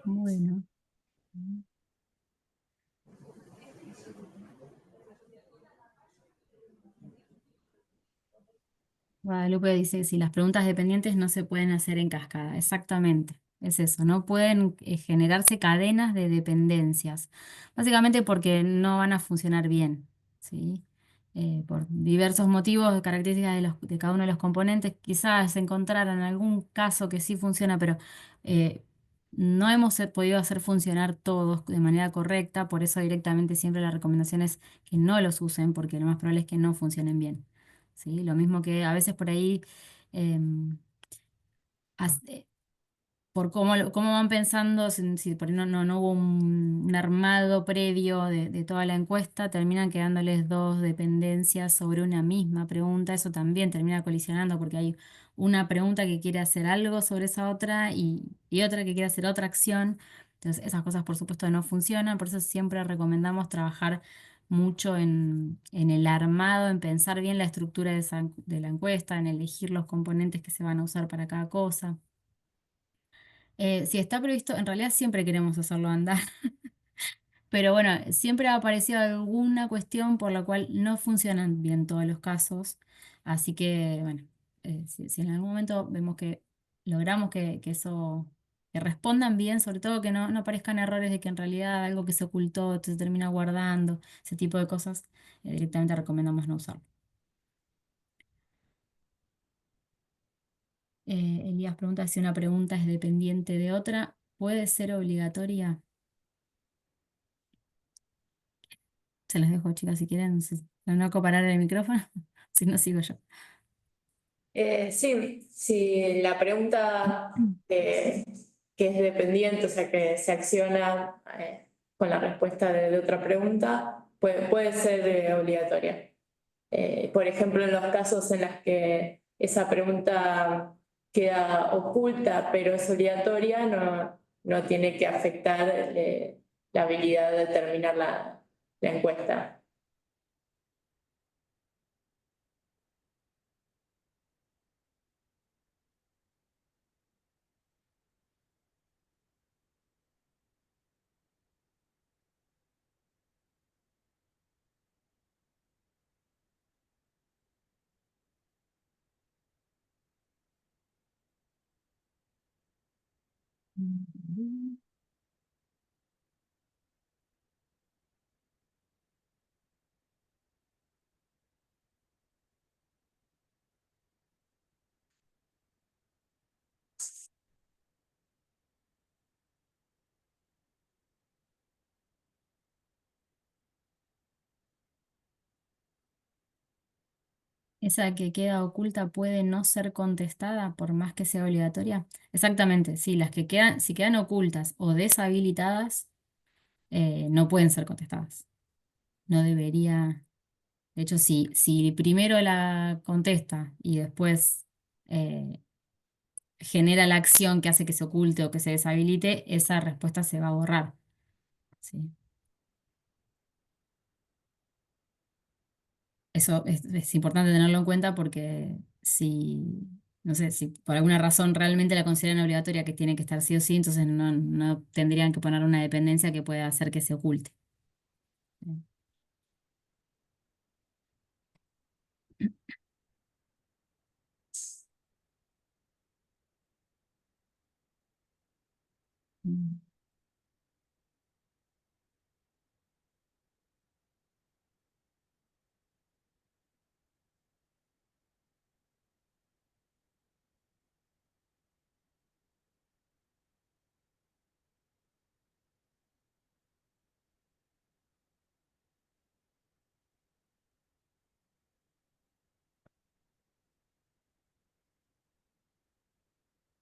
Speaker 2: Bueno. Guadalupe dice, si las preguntas dependientes no se pueden hacer en cascada. Exactamente, es eso, no pueden generarse cadenas de dependencias. Básicamente porque no van a funcionar bien, ¿sí? Por diversos motivos, características de cada uno de los componentes, quizás se encontraran algún caso que sí funciona, pero no hemos podido hacer funcionar todos de manera correcta, por eso directamente siempre la recomendación es que no los usen, porque lo más probable es que no funcionen bien. ¿Sí? Lo mismo que a veces por ahí, em, as- eh, por cómo van pensando, si por ahí no hubo un armado previo de toda la encuesta, terminan quedándoles dos dependencias sobre una misma pregunta. Eso también termina colisionando porque hay una pregunta que quiere hacer algo sobre esa otra y otra que quiere hacer otra acción. Entonces, esas cosas por supuesto no funcionan, por eso siempre recomendamos trabajar mucho en el armado, en pensar bien la estructura de la encuesta, en elegir los componentes que se van a usar para cada cosa. Si está previsto, en realidad siempre queremos hacerlo andar, pero bueno, siempre ha aparecido alguna cuestión por la cual no funcionan bien todos los casos, así que bueno, si en algún momento vemos que logramos que eso, que respondan bien, sobre todo que no aparezcan errores de que en realidad algo que se ocultó se termina guardando, ese tipo de cosas, directamente recomendamos no usarlo. Elías pregunta si una pregunta es dependiente de otra, ¿puede ser obligatoria? Se las dejo, chicas, si quieren. No acaparar el micrófono, si no sigo yo.
Speaker 1: Sí, si la pregunta que es dependiente, o sea, que se acciona con la respuesta de otra pregunta, puede ser obligatoria. Por ejemplo, en los casos en los que esa pregunta queda oculta pero es obligatoria, no tiene que afectar la habilidad de terminar la encuesta.
Speaker 2: Esa que queda oculta puede no ser contestada por más que sea obligatoria. Exactamente, sí, las que quedan, si quedan ocultas o deshabilitadas, no pueden ser contestadas. No debería. De hecho, si primero la contesta y después eh, genera la acción que hace que se oculte o que se deshabilite, esa respuesta se va a borrar. ¿Sí? Eso es importante tenerlo en cuenta porque si, no sé, si por alguna razón realmente la consideran obligatoria que tiene que estar sí o sí, entonces no tendrían que poner una dependencia que pueda hacer que se oculte. Mm.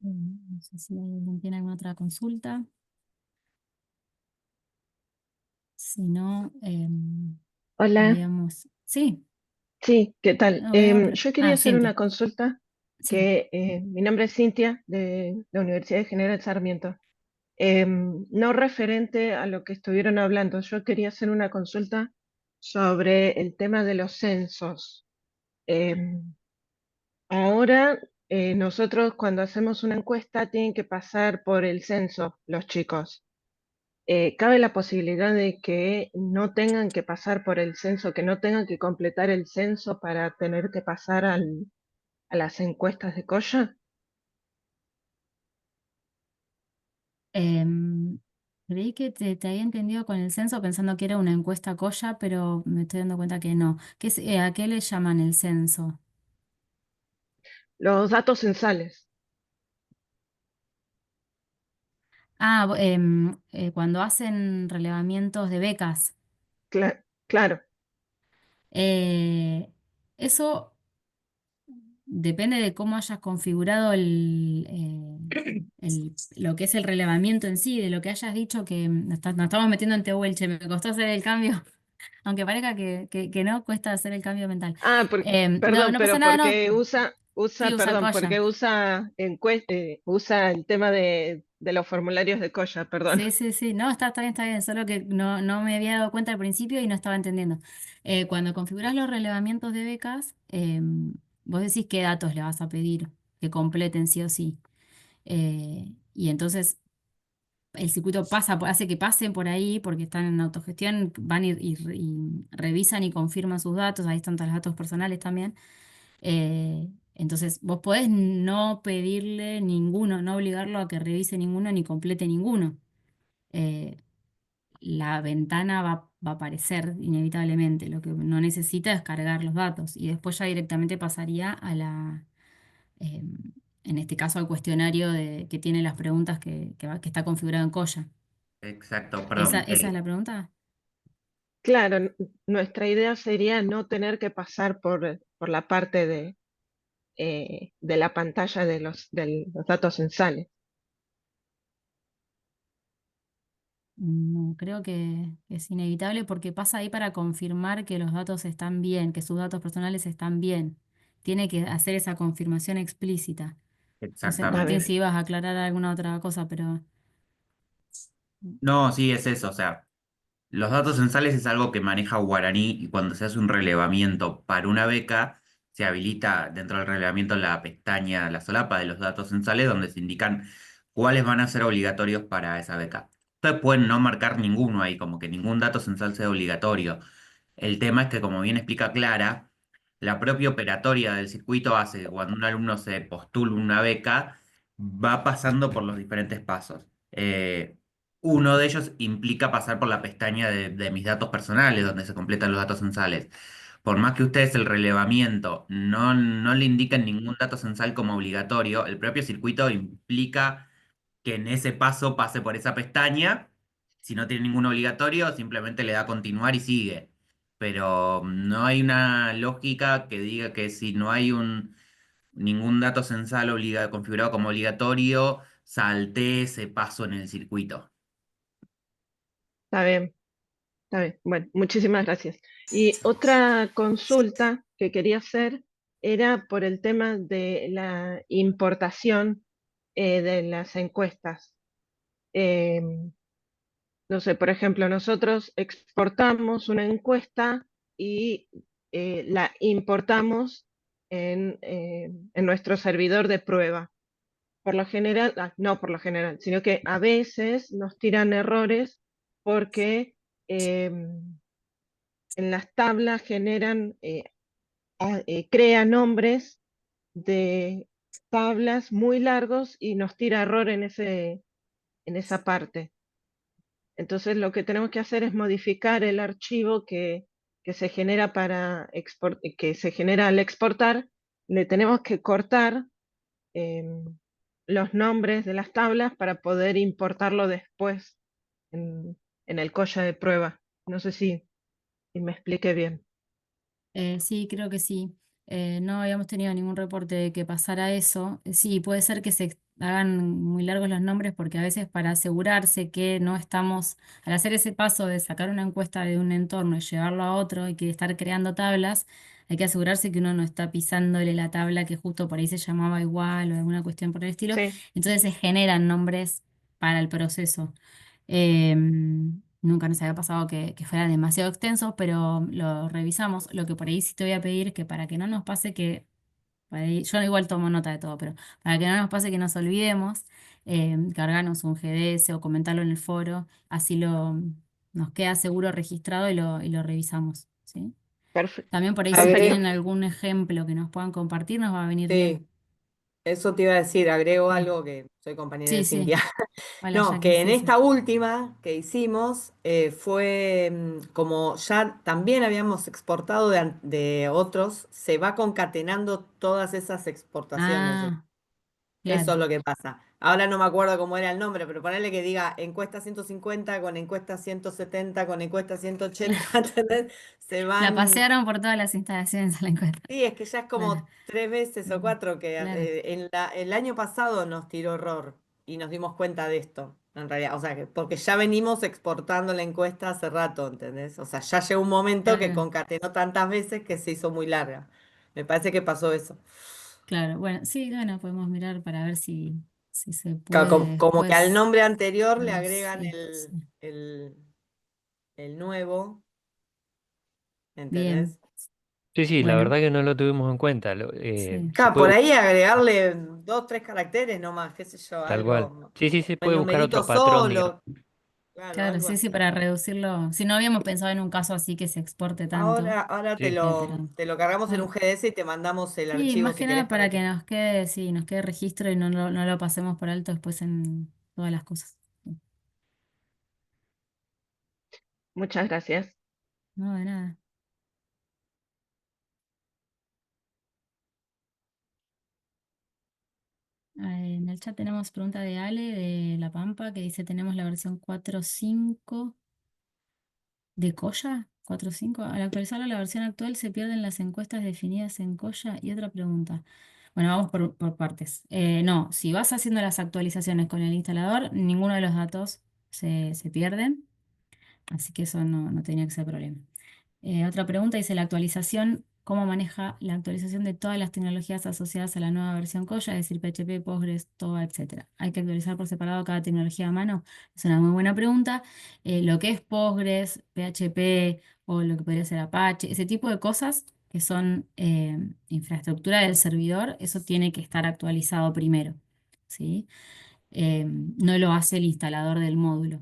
Speaker 2: No sé si alguien tiene alguna otra consulta. Si no,
Speaker 5: Hola,
Speaker 2: podríamos. Sí,
Speaker 5: sí, ¿qué tal? Yo quería hacer
Speaker 2: Cintia.
Speaker 5: una consulta
Speaker 2: Sí.
Speaker 5: que mi nombre es Cintia de la Universidad de General Sarmiento. No referente a lo que estuvieron hablando, yo quería hacer una consulta sobre el tema de los censos. Em, Ahora, nosotros cuando hacemos una encuesta tienen que pasar por el censo los chicos. ¿Cabe la posibilidad de que no tengan que pasar por el censo, que no tengan que completar el censo para tener que pasar a las encuestas de Coya?
Speaker 2: Em, Creí que te había entendido con el censo pensando que era una encuesta Coya, pero me estoy dando cuenta que no. ¿A qué le llaman el censo?
Speaker 5: Los datos censales,
Speaker 2: Ah, cuando hacen relevamientos de becas.
Speaker 5: claro.
Speaker 2: Eh, Eso depende de cómo hayas configurado lo que es el relevamiento en sí, de lo que hayas dicho que nos estamos metiendo en Tehuelche, me costó hacer el cambio, aunque parezca que no, cuesta hacer el cambio mental.
Speaker 5: Ah,
Speaker 2: No,
Speaker 5: perdón,
Speaker 2: no pasa
Speaker 5: pero
Speaker 2: nada,
Speaker 5: porque
Speaker 2: no, sí usa
Speaker 5: perdón,
Speaker 2: Coya.
Speaker 5: porque usa el tema de los formularios de Coya, perdón.
Speaker 2: Sí, sí, sí, no, está bien, solo que no me había dado cuenta al principio y no estaba entendiendo. Cuando configuras los relevamientos de becas, vos decís qué datos le vas a pedir que completen sí o sí. Y entonces el circuito hace que pasen por ahí porque están en autogestión, van y revisan y confirman sus datos, ahí están todos los datos personales también. Entonces vos podés no pedirle ninguno, no obligarlo a que revise ninguno ni complete ninguno. Eh, la ventana va a aparecer inevitablemente, lo que no necesita es cargar los datos y después ya directamente pasaría eh, en este caso al cuestionario que tiene las preguntas que está configurado en Coya.
Speaker 6: Exacto,
Speaker 2: ¿Esa,
Speaker 6: perdón.
Speaker 2: esa es la pregunta?
Speaker 5: Claro, nuestra idea sería no tener que pasar por la parte de la pantalla de los datos censales.
Speaker 2: No, creo que es inevitable porque pasa ahí para confirmar que los datos están bien, que sus datos personales están bien. Tiene que hacer esa confirmación explícita. No sé,
Speaker 5: Está
Speaker 2: Martín,
Speaker 5: bien,
Speaker 2: si ibas a aclarar alguna otra cosa, pero...
Speaker 6: No, sí, es eso. O sea, los datos censales es algo que maneja Guaraní y cuando se hace un relevamiento para una beca, se habilita dentro del relevamiento la pestaña, la solapa de los datos censales, donde se indican cuáles van a ser obligatorios para esa beca. Ustedes pueden no marcar ninguno ahí, como que ningún dato censal sea obligatorio. El tema es que, como bien explica Clara, la propia operatoria del circuito hace que cuando un alumno se postula una beca, va pasando por los diferentes pasos. Uno de ellos implica pasar por la pestaña de mis datos personales, donde se completan los datos censales. Por más que ustedes el relevamiento no le indiquen ningún dato censal como obligatorio, el propio circuito implica que en ese paso pase por esa pestaña. Si no tiene ningún obligatorio, simplemente le da a continuar y sigue. Pero no hay una lógica que diga que si no hay ningún dato censal configurado como obligatorio, salte ese paso en el circuito.
Speaker 5: está bien, está bien. Bueno, muchísimas gracias. Y otra consulta que quería hacer era por el tema de la importación de las encuestas. Em, No sé, por ejemplo, nosotros exportamos una encuesta y la importamos en nuestro servidor de prueba. Por lo general, no por lo general, sino que a veces nos tiran errores porque en las tablas crean nombres de tablas muy largos y nos tira error en esa parte. Entonces lo que tenemos que hacer es modificar el archivo que se genera que se genera al exportar. Le tenemos que cortar em, los nombres de las tablas para poder importarlo después en el Colla de prueba. No sé si me expliqué bien.
Speaker 2: Sí, creo que sí. No habíamos tenido ningún reporte de que pasara eso. Sí, puede ser que se hagan muy largos los nombres porque a veces para asegurarse que no estamos, al hacer ese paso de sacar una encuesta de un entorno y llevarlo a otro y que estar creando tablas, hay que asegurarse que uno no está pisándole la tabla que justo por ahí se llamaba igual o alguna cuestión por el estilo.
Speaker 5: Sí,
Speaker 2: Entonces se generan nombres para el proceso. nunca nos había pasado que fuera demasiado extenso, pero lo revisamos. Lo que por ahí sí te voy a pedir es que para que no nos pase que, por ahí- yo igual tomo nota de todo, pero para que no nos pase que nos olvidemos, cargarnos un GDS o comentarlo en el foro, así nos queda seguro registrado y lo revisamos, ¿sí?
Speaker 5: Perfecto.
Speaker 2: También por ahí si
Speaker 5: Perfecto.
Speaker 2: tienen algún ejemplo que nos puedan compartir, nos va a venir bien.
Speaker 7: Sí, eso te iba a decir, agrego
Speaker 2: Bien.
Speaker 7: algo que soy compañera de
Speaker 2: Sí, sí.
Speaker 7: Cintia.
Speaker 2: Hola,
Speaker 7: No,
Speaker 2: Jackie,
Speaker 7: que en
Speaker 2: sí, sí.
Speaker 7: esta última que hicimos fue como ya también habíamos exportado de otros, se va concatenando todas esas exportaciones.
Speaker 2: Ah,
Speaker 7: Eso
Speaker 2: claro,
Speaker 7: es lo que pasa. Ahora no me acuerdo cómo era el nombre, pero ponerle que diga encuesta 150 con encuesta 170 con encuesta 180, ¿entendés? Se
Speaker 2: la
Speaker 7: van.
Speaker 2: pasearon por todas las instalaciones a la encuesta.
Speaker 7: Sí, es que ya es
Speaker 2: Claro,
Speaker 7: como 3 veces o 4 que
Speaker 2: claro,
Speaker 7: el año pasado nos tiró error y nos dimos cuenta de esto, en realidad. O sea, que porque ya venimos exportando la encuesta hace rato, ¿entendés? O sea, ya llegó un momento que
Speaker 2: claro,
Speaker 7: concatenó tantas veces que se hizo muy larga. Me parece que pasó eso.
Speaker 2: claro. Bueno, sí, bueno, podemos mirar para ver si se
Speaker 7: Claro,
Speaker 2: puede
Speaker 7: como que al
Speaker 2: después
Speaker 7: nombre anterior le agregan
Speaker 2: traducir. Sí.
Speaker 7: el, el nuevo,
Speaker 2: Bien,
Speaker 7: ¿entendés?
Speaker 8: Sí, sí, la
Speaker 2: bueno,
Speaker 8: verdad que no lo tuvimos en cuenta.
Speaker 2: sí,
Speaker 8: Se
Speaker 7: Claro,
Speaker 8: puede
Speaker 7: por
Speaker 8: buscar
Speaker 7: ahí agregarle 2, 3 caracteres nomás, qué sé yo,
Speaker 8: tal cual.
Speaker 7: algo,
Speaker 8: Sí, sí, se
Speaker 7: el
Speaker 8: puede buscar
Speaker 7: numerito
Speaker 8: otro patrón, digamos.
Speaker 7: solo. Claro,
Speaker 2: claro,
Speaker 7: algo
Speaker 2: sí, sí,
Speaker 7: así.
Speaker 2: para reducirlo. Si no habíamos pensado en un caso así que se exporte tanto,
Speaker 7: Ahora te
Speaker 8: Sí.
Speaker 7: lo,
Speaker 2: pero
Speaker 7: te lo cargamos en un
Speaker 2: bueno.
Speaker 7: GDS y te mandamos el
Speaker 2: Sí,
Speaker 7: archivo
Speaker 2: más
Speaker 7: si
Speaker 2: que
Speaker 7: querés
Speaker 2: nada
Speaker 7: para
Speaker 2: para que
Speaker 7: que.
Speaker 2: nos quede, sí, nos quede registro y no lo pasemos por alto después en todas las cosas. Sí.
Speaker 5: Muchas gracias.
Speaker 2: No, de nada. En el chat tenemos pregunta de Ale de La Pampa que dice, tenemos la versión 4.5 de Coya. 4.5. Al actualizar la versión actual se pierden las encuestas definidas en Coya. Y otra pregunta. Bueno, vamos por partes. No, si vas haciendo las actualizaciones con el instalador, ninguno de los datos se pierden. Así que eso no tenía que ser problema. Otra pregunta dice, la actualización, ¿cómo maneja la actualización de todas las tecnologías asociadas a la nueva versión Koya, es decir, PHP, Postgres, TOA, etcétera? ¿Hay que actualizar por separado cada tecnología a mano? Es una muy buena pregunta. Lo que es Postgres, PHP o lo que podría ser Apache, ese tipo de cosas que son infraestructura del servidor, eso tiene que estar actualizado primero, ¿sí? No lo hace el instalador del módulo.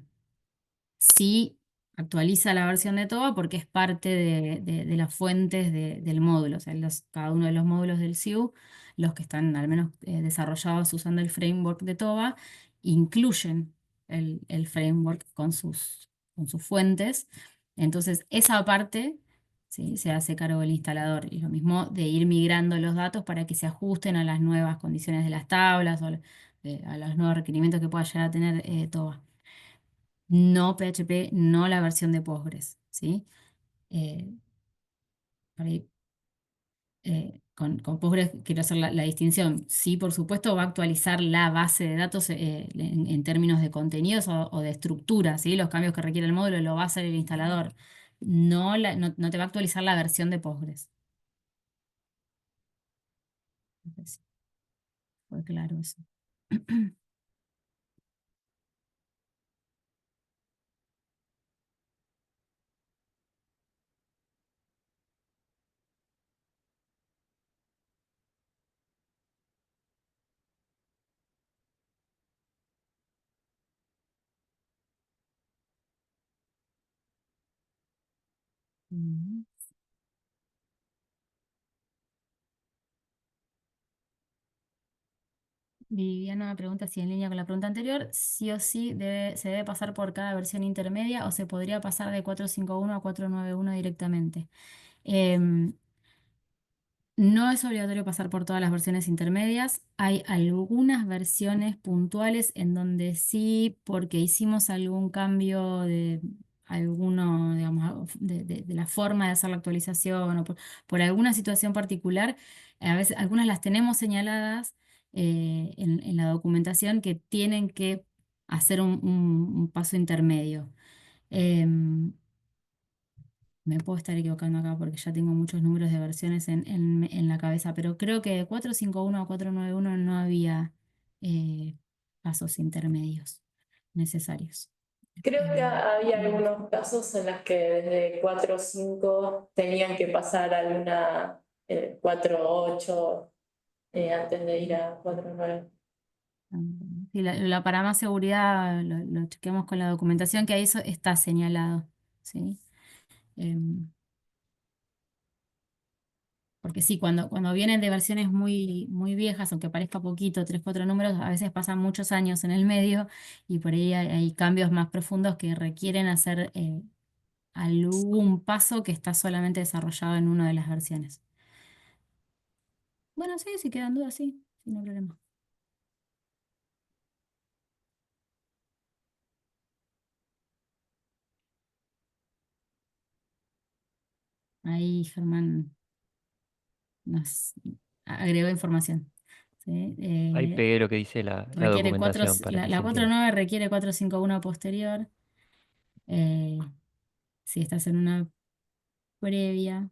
Speaker 2: Sí actualiza la versión de TOA porque es parte de las fuentes del módulo. O sea, cada uno de los módulos del SIU, los que están al menos desarrollados usando el framework de TOA, incluyen el framework con sus fuentes. Entonces, esa parte, ¿sí?, se hace cargo del instalador. Y lo mismo de ir migrando los datos para que se ajusten a las nuevas condiciones de las tablas o a los nuevos requerimientos que pueda llegar a tener TOA. No PHP, no la versión de Postgres, ¿sí? Eh, por ahí, con Postgres quiero hacer la distinción. Sí, por supuesto, va a actualizar la base de datos en términos de contenidos o de estructura, ¿sí? Los cambios que requiere el módulo lo va a hacer el instalador. No te va a actualizar la versión de Postgres. No sé si fue claro eso. Mm. Viviana me pregunta si en línea con la pregunta anterior, sí o sí se debe pasar por cada versión intermedia o se podría pasar de 4.5.1 a 4.9.1 directamente. Em, no es obligatorio pasar por todas las versiones intermedias. Hay algunas versiones puntuales en donde sí, porque hicimos algún cambio de alguno, digamos, de la forma de hacer la actualización o por alguna situación particular, a veces algunas las tenemos señaladas en la documentación que tienen que hacer un paso intermedio. Em, Me puedo estar equivocando acá porque ya tengo muchos números de versiones en la cabeza, pero creo que de 4.5.1 a 4.9.1 no había pasos intermedios necesarios.
Speaker 1: Creo que había algunos casos en los que desde 4 o 5 tenían que pasar a una 4 o 8 antes de ir a 4 o 9.
Speaker 2: Sí, para más seguridad lo chequeamos con la documentación, que ahí eso está señalado, ¿sí? Em, Porque sí, cuando vienen de versiones muy viejas, aunque parezca poquito, 3, 4 números, a veces pasan muchos años en el medio y por ahí hay cambios más profundos que requieren hacer algún paso que está solamente desarrollado en una de las versiones. Bueno, sí, si quedan dudas, sí, no hay problema. Ahí Germán nos agregó información. ¿Sí?
Speaker 8: Ahí pegué lo que dice la
Speaker 2: Requiere
Speaker 8: documentación para que
Speaker 2: la
Speaker 8: se
Speaker 2: cuatro
Speaker 8: entienda.
Speaker 2: nueve requiere 451 posterior. Eh, si estás en una previa,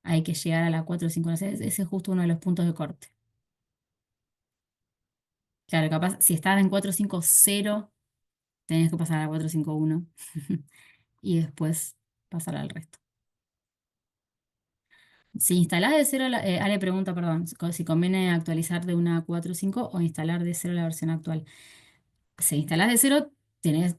Speaker 2: hay que llegar a la 451. Ese es justo uno de los puntos de corte. Claro, capaz, si estás en 450, tenés que pasar a la 451 y después pasar al resto. Si instalás de cero, Ale pregunta, perdón, si conviene actualizar de una 4.5 o instalar de cero la versión actual. Si instalás de cero, tenés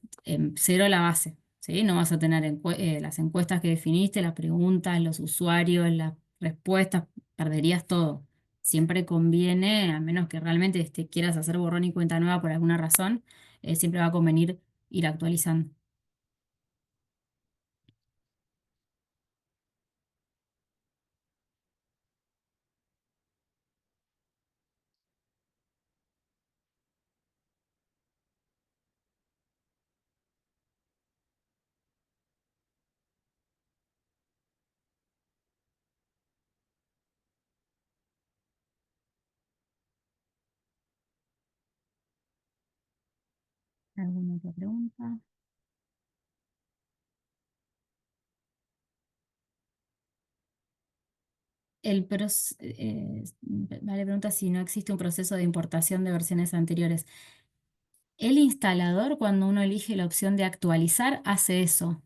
Speaker 2: cero la base, ¿sí? No vas a tener las encuestas que definiste, las preguntas, los usuarios, las respuestas, perderías todo. Siempre conviene, a menos que realmente quieras hacer borrón y cuenta nueva por alguna razón, siempre va a convenir ir actualizando. ¿Alguna otra pregunta? Vale, pregunta si no existe un proceso de importación de versiones anteriores. El instalador, cuando uno elige la opción de actualizar, hace eso.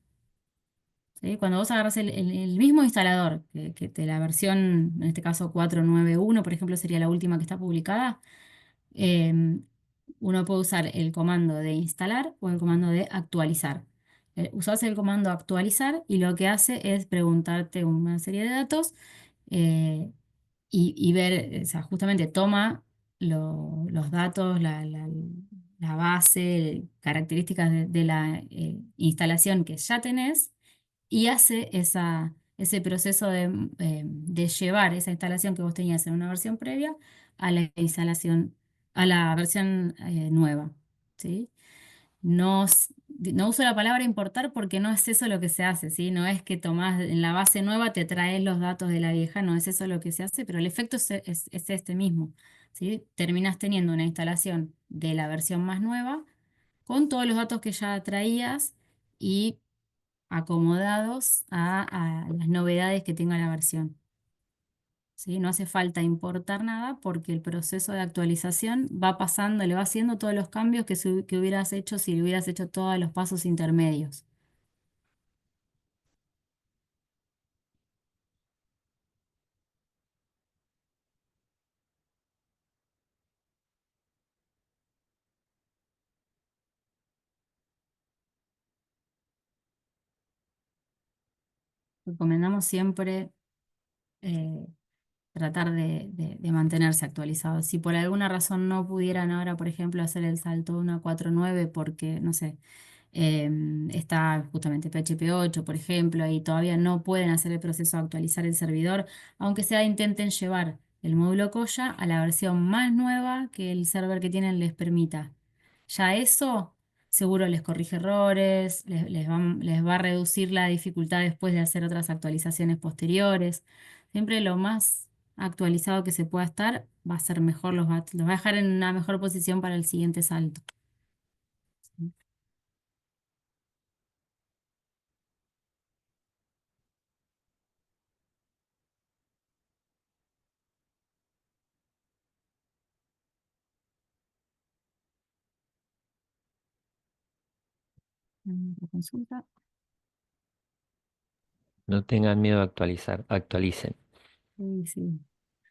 Speaker 2: ¿Sí? Cuando vos agarras el mismo instalador, que de la versión, en este caso 491, por ejemplo, sería la última que está publicada, em, uno puede usar el comando de instalar o el comando de actualizar. Usás el comando actualizar y lo que hace es preguntarte una serie de datos eh, y ver, o sea, justamente toma los datos, la base, características de la instalación que ya tenés y hace ese proceso de llevar esa instalación que vos tenías en una versión previa a la instalación, a la versión nueva, ¿sí? No uso la palabra importar porque no es eso lo que se hace, ¿sí? No es que tomás en la base nueva, te traes los datos de la vieja, no es eso lo que se hace, pero el efecto es este mismo, ¿sí? Terminás teniendo una instalación de la versión más nueva con todos los datos que ya traías y acomodados a las novedades que tenga la versión. ¿Sí? No hace falta importar nada porque el proceso de actualización va pasando, le va haciendo todos los cambios que hubieras hecho si le hubieras hecho todos los pasos intermedios. Recomendamos siempre eh, tratar de mantenerse actualizados. Si por alguna razón no pudieran ahora, por ejemplo, hacer el salto de una 4.9 porque, no sé, está justamente PHP 8, por ejemplo, y todavía no pueden hacer el proceso de actualizar el servidor, aunque sea intenten llevar el módulo Koya a la versión más nueva que el server que tienen les permita. Ya eso seguro les corrige errores, les va a reducir la dificultad después de hacer otras actualizaciones posteriores. Siempre lo más actualizado que se pueda estar va a ser mejor, los va a dejar en una mejor posición para el siguiente salto. Otra consulta.
Speaker 8: No tengan miedo a actualizar, actualicen.
Speaker 2: Sí, sí.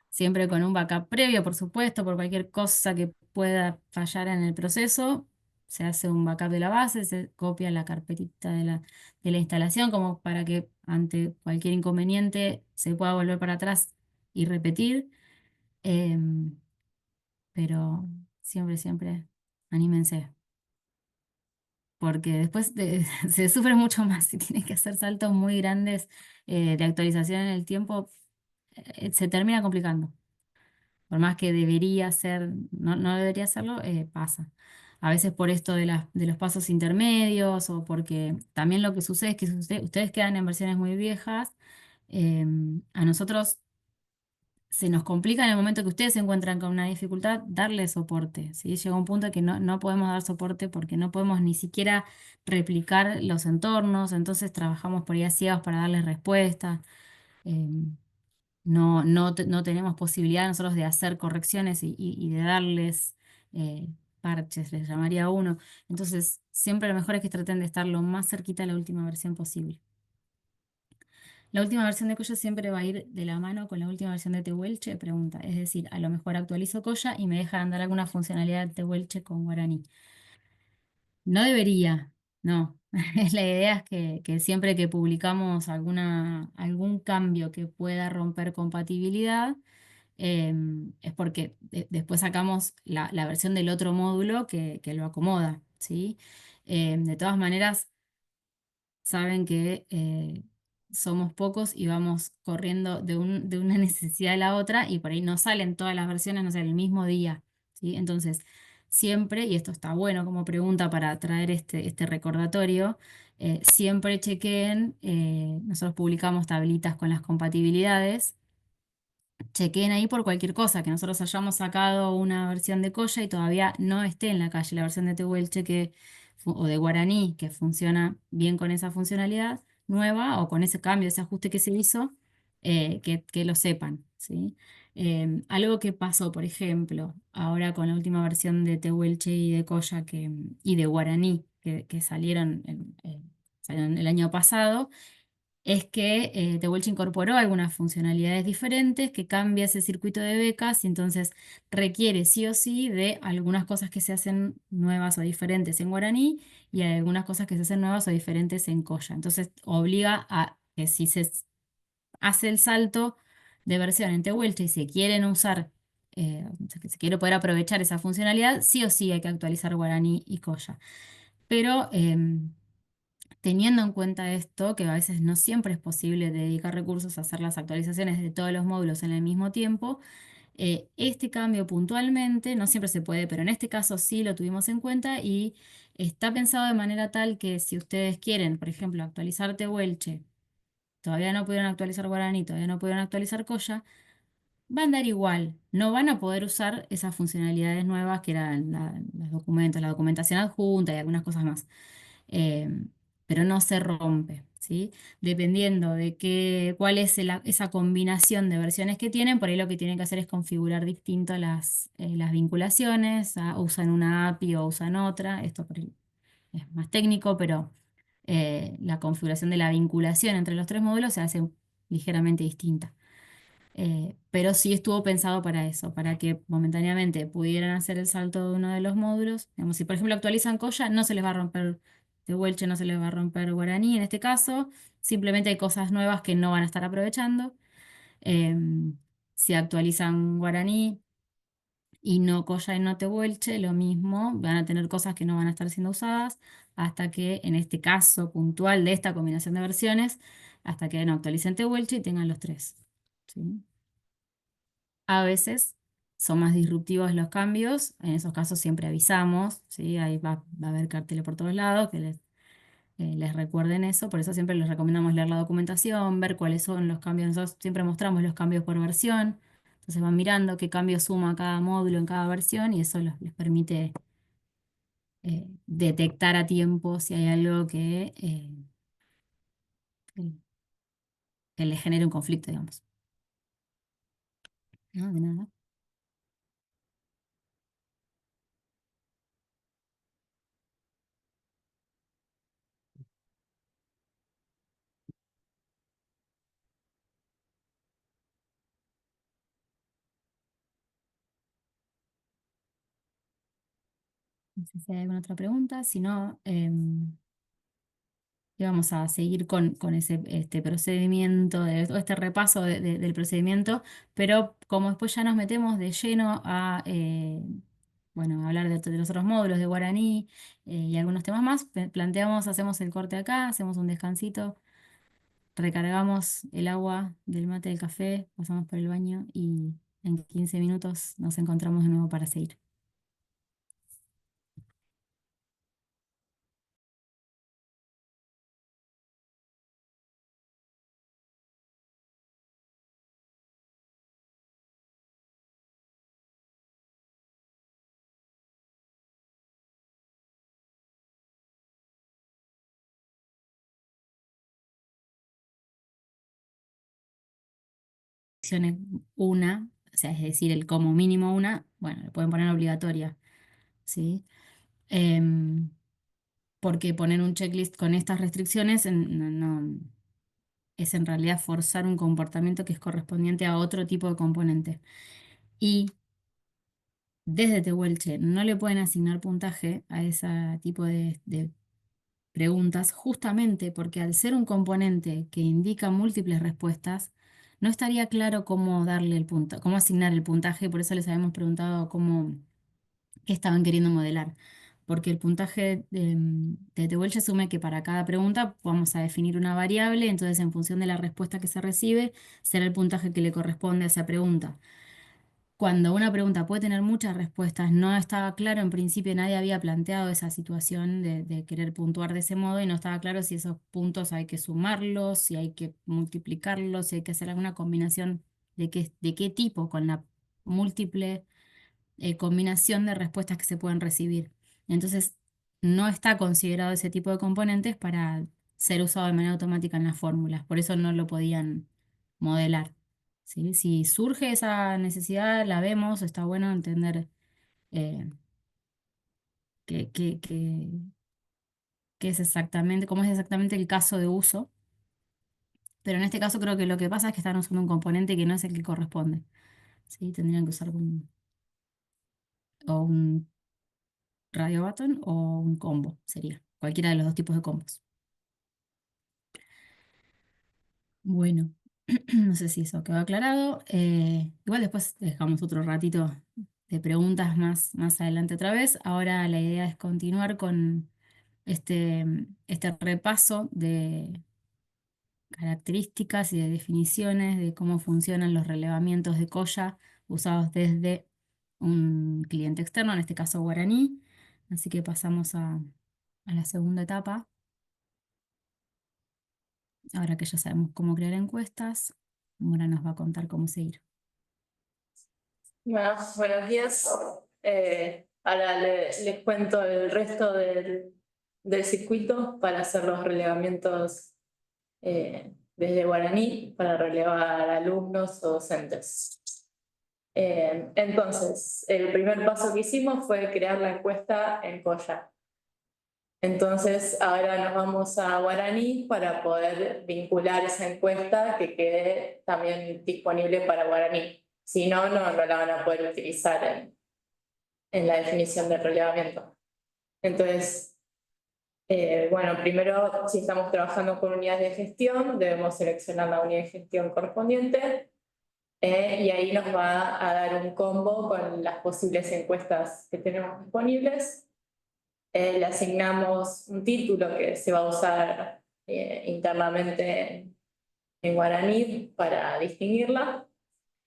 Speaker 2: Siempre con un backup previo, por supuesto, por cualquier cosa que pueda fallar en el proceso. Se hace un backup de la base, se copia la carpetita de la instalación como para que ante cualquier inconveniente se pueda volver para atrás y repetir. Em, pero siempre, siempre anímense, porque después se sufre mucho más si tienes que hacer saltos muy grandes de actualización en el tiempo, se termina complicando. Por más que debería ser, no, no debería hacerlo, pasa. A veces por esto de los pasos intermedios o porque también lo que sucede es que si ustedes quedan en versiones muy viejas, a nosotros se nos complica en el momento que ustedes se encuentran con una dificultad darle soporte, ¿sí? Llega un punto que no podemos dar soporte porque no podemos ni siquiera replicar los entornos, entonces trabajamos por ahí a ciegas para darles respuesta. No tenemos posibilidad nosotros de hacer correcciones y de darles eh, parches, les llamaría uno. Entonces, siempre lo mejor es que traten de estar lo más cerquita a la última versión posible. La última versión de Koya siempre va a ir de la mano con la última versión de Tehuelche, pregunta. Es decir, a lo mejor actualizo Koya y me deja andar alguna funcionalidad de Tehuelche con Guaraní. No debería, no. La idea es que siempre que publicamos algún cambio que pueda romper compatibilidad, es porque después sacamos la versión del otro módulo que lo acomoda, ¿sí? De todas maneras, saben que somos pocos y vamos corriendo de una necesidad a la otra y por ahí no salen todas las versiones, no sé, el mismo día, ¿sí? Entonces, siempre, y esto está bueno como pregunta para traer este recordatorio, siempre chequeen, nosotros publicamos tablitas con las compatibilidades. Chequeen ahí por cualquier cosa, que nosotros hayamos sacado una versión de Koya y todavía no esté en la calle la versión de Tehuelche o de Guaraní que funciona bien con esa funcionalidad nueva o con ese cambio, ese ajuste que se hizo, que lo sepan, ¿sí? Algo que pasó, por ejemplo, ahora con la última versión de Tehuelche y de Koya y de Guaraní que salieron el año pasado es que Tehuelche incorporó algunas funcionalidades diferentes que cambia ese circuito de becas y entonces requiere sí o sí de algunas cosas que se hacen nuevas o diferentes en Guaraní y algunas cosas que se hacen nuevas o diferentes en Koya. Entonces obliga a que si se hace el salto de versión en Tehuelche y se quieren usar, o sea, que se quiere poder aprovechar esa funcionalidad, sí o sí hay que actualizar Guaraní y Koya. Pero teniendo en cuenta esto, que a veces no siempre es posible dedicar recursos a hacer las actualizaciones de todos los módulos en el mismo tiempo, este cambio puntualmente no siempre se puede, pero en este caso sí lo tuvimos en cuenta y está pensado de manera tal que si ustedes quieren, por ejemplo, actualizar Tehuelche, todavía no pudieron actualizar Guaraní, todavía no pudieron actualizar Koya, va a andar igual, no van a poder usar esas funcionalidades nuevas que eran los documentos, la documentación adjunta y algunas cosas más, eh, pero no se rompe, ¿sí? Dependiendo de cuál es esa combinación de versiones que tienen, por ahí lo que tienen que hacer es configurar distinto las vinculaciones, usan una API o usan otra, esto por ahí es más técnico, pero la configuración de la vinculación entre los tres módulos se hace ligeramente distinta. Pero sí estuvo pensado para eso, para que momentáneamente pudieran hacer el salto de uno de los módulos. Digamos, si por ejemplo actualizan Koya, no se les va a romper Tehuelche, no se les va a romper Guaraní en este caso, simplemente hay cosas nuevas que no van a estar aprovechando. Si actualizan Guaraní y no Koya y no Tehuelche, lo mismo, van a tener cosas que no van a estar siendo usadas hasta que en este caso puntual de esta combinación de versiones, hasta que no actualicen Tehuelche y tengan los tres. ¿Sí? A veces son más disruptivos los cambios, en esos casos siempre avisamos, ¿sí? Ahí va a haber carteles por todos lados que les recuerden eso, por eso siempre les recomendamos leer la documentación, ver cuáles son los cambios, nosotros siempre mostramos los cambios por versión, entonces van mirando qué cambio suma cada módulo en cada versión y eso les permite detectar a tiempo si hay algo que que les genere un conflicto, digamos. No, de nada. No sé si hay alguna otra pregunta, si no, y vamos a seguir con este procedimiento, o este repaso del procedimiento, pero como después ya nos metemos de lleno a bueno, a hablar de los otros módulos de guaraní y algunos temas más, planteamos, hacemos el corte acá, hacemos un descansito, recargamos el agua del mate del café, pasamos por el baño y en 15 minutos nos encontramos de nuevo para seguir. Una, o sea, es decir, el como mínimo una, bueno, le pueden poner obligatoria, ¿sí? Porque poner un checklist con estas restricciones es en realidad forzar un comportamiento que es correspondiente a otro tipo de componente. Y desde Tehuelche no le pueden asignar puntaje a ese tipo de preguntas, justamente porque al ser un componente que indica múltiples respuestas, no estaría claro cómo darle el punto, cómo asignar el puntaje, por eso les habíamos preguntado qué estaban queriendo modelar. Porque el puntaje de Tehuelche asume que para cada pregunta vamos a definir una variable, entonces en función de la respuesta que se recibe, será el puntaje que le corresponde a esa pregunta. Cuando una pregunta puede tener muchas respuestas, no estaba claro, en principio nadie había planteado esa situación de querer puntuar de ese modo y no estaba claro si esos puntos hay que sumarlos, si hay que multiplicarlos, si hay que hacer alguna combinación de qué tipo con la múltiple combinación de respuestas que se pueden recibir. Entonces, no está considerado ese tipo de componentes para ser usado de manera automática en las fórmulas, por eso no lo podían modelar. ¿Sí? Si surge esa necesidad, la vemos, está bueno entender eh, qué, qué- qué- qué es exactamente, cómo es exactamente el caso de uso, pero en este caso creo que lo que pasa es que están usando un componente que no es el que corresponde. ¿Sí? Tendrían que usar un radio button o un combo, sería cualquiera de los dos tipos de combos. Bueno, no sé si eso quedó aclarado. Igual después dejamos otro ratito de preguntas más adelante otra vez. Ahora la idea es continuar con este repaso de características y de definiciones de cómo funcionan los relevamientos de Coya usados desde un cliente externo, en este caso Guaraní. Así que pasamos a la segunda etapa. Ahora que ya sabemos cómo crear encuestas, Mora nos va a contar cómo seguir.
Speaker 1: Bueno, buenos días. Ahora les cuento el resto del circuito para hacer los relevamientos desde Guaraní para relevar alumnos o docentes. Entonces, el primer paso que hicimos fue crear la encuesta en Coya. Entonces, ahora nos vamos a Guaraní para poder vincular esa encuesta que quede también disponible para Guaraní. Si no, no la van a poder utilizar en la definición del relevamiento. Entonces, bueno, primero, si estamos trabajando con unidades de gestión, debemos seleccionar la unidad de gestión correspondiente y ahí nos va a dar un combo con las posibles encuestas que tenemos disponibles. Le asignamos un título que se va a usar internamente en Guaraní para distinguirla.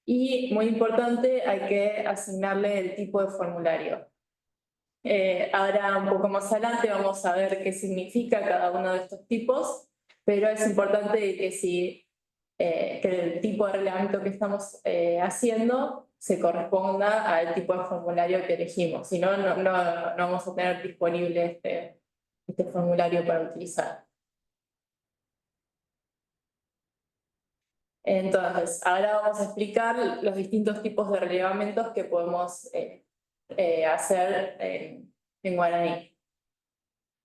Speaker 1: Y muy importante, hay que asignarle el tipo de formulario. Ahora, un poco más adelante, vamos a ver qué significa cada uno de estos tipos, pero es importante que el tipo de relevamiento que estamos haciendo se corresponda al tipo de formulario que elegimos. Si no, no vamos a tener disponible este formulario para utilizar. Entonces, ahora vamos a explicar los distintos tipos de relevamientos que podemos hacer en Guaraní.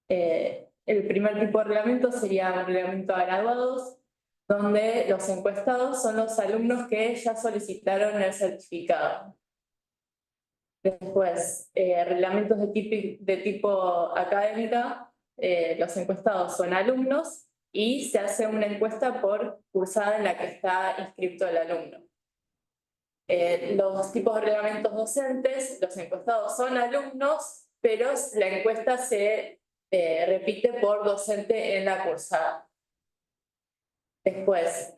Speaker 1: El primer tipo de relevamiento sería un relevamiento a graduados, donde los encuestados son los alumnos que ya solicitaron el certificado. Después, reglamentos de tipo académica, los encuestados son alumnos y se hace una encuesta por cursada en la que está inscrito el alumno. Los tipos de reglamentos docentes, los encuestados son alumnos, pero la encuesta se repite por docente en la cursada. Después,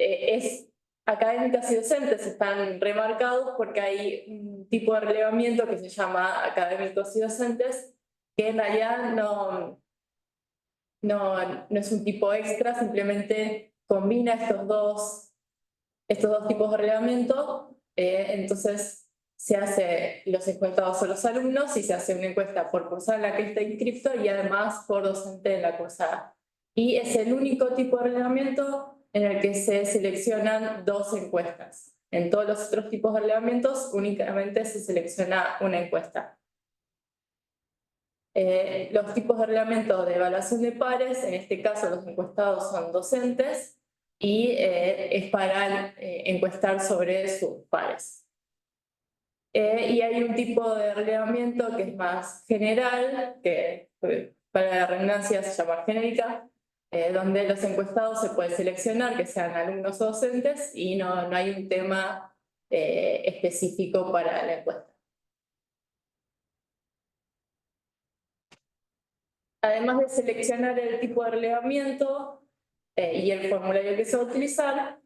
Speaker 1: académicas y docentes están remarcados porque hay un tipo de relevamiento que se llama académicos y docentes, que en realidad no es un tipo extra, simplemente combina estos dos tipos de relevamiento. Entonces se hace los encuestados a los alumnos y se hace una encuesta por cursada en la que está inscrito y además por docente en la cursada. Y es el único tipo de relevamiento en el que se seleccionan dos encuestas. En todos los otros tipos de relevamientos únicamente se selecciona una encuesta. Los tipos de reglamento de evaluación de pares, en este caso los encuestados son docentes y es para encuestar sobre sus pares. Y hay un tipo de relevamiento que es más general, que para la redundancia se llama genérica, donde los encuestados se puede seleccionar que sean alumnos o docentes y no hay un tema específico para la encuesta. Además de seleccionar el tipo de relevamiento y el formulario que se va a utilizar,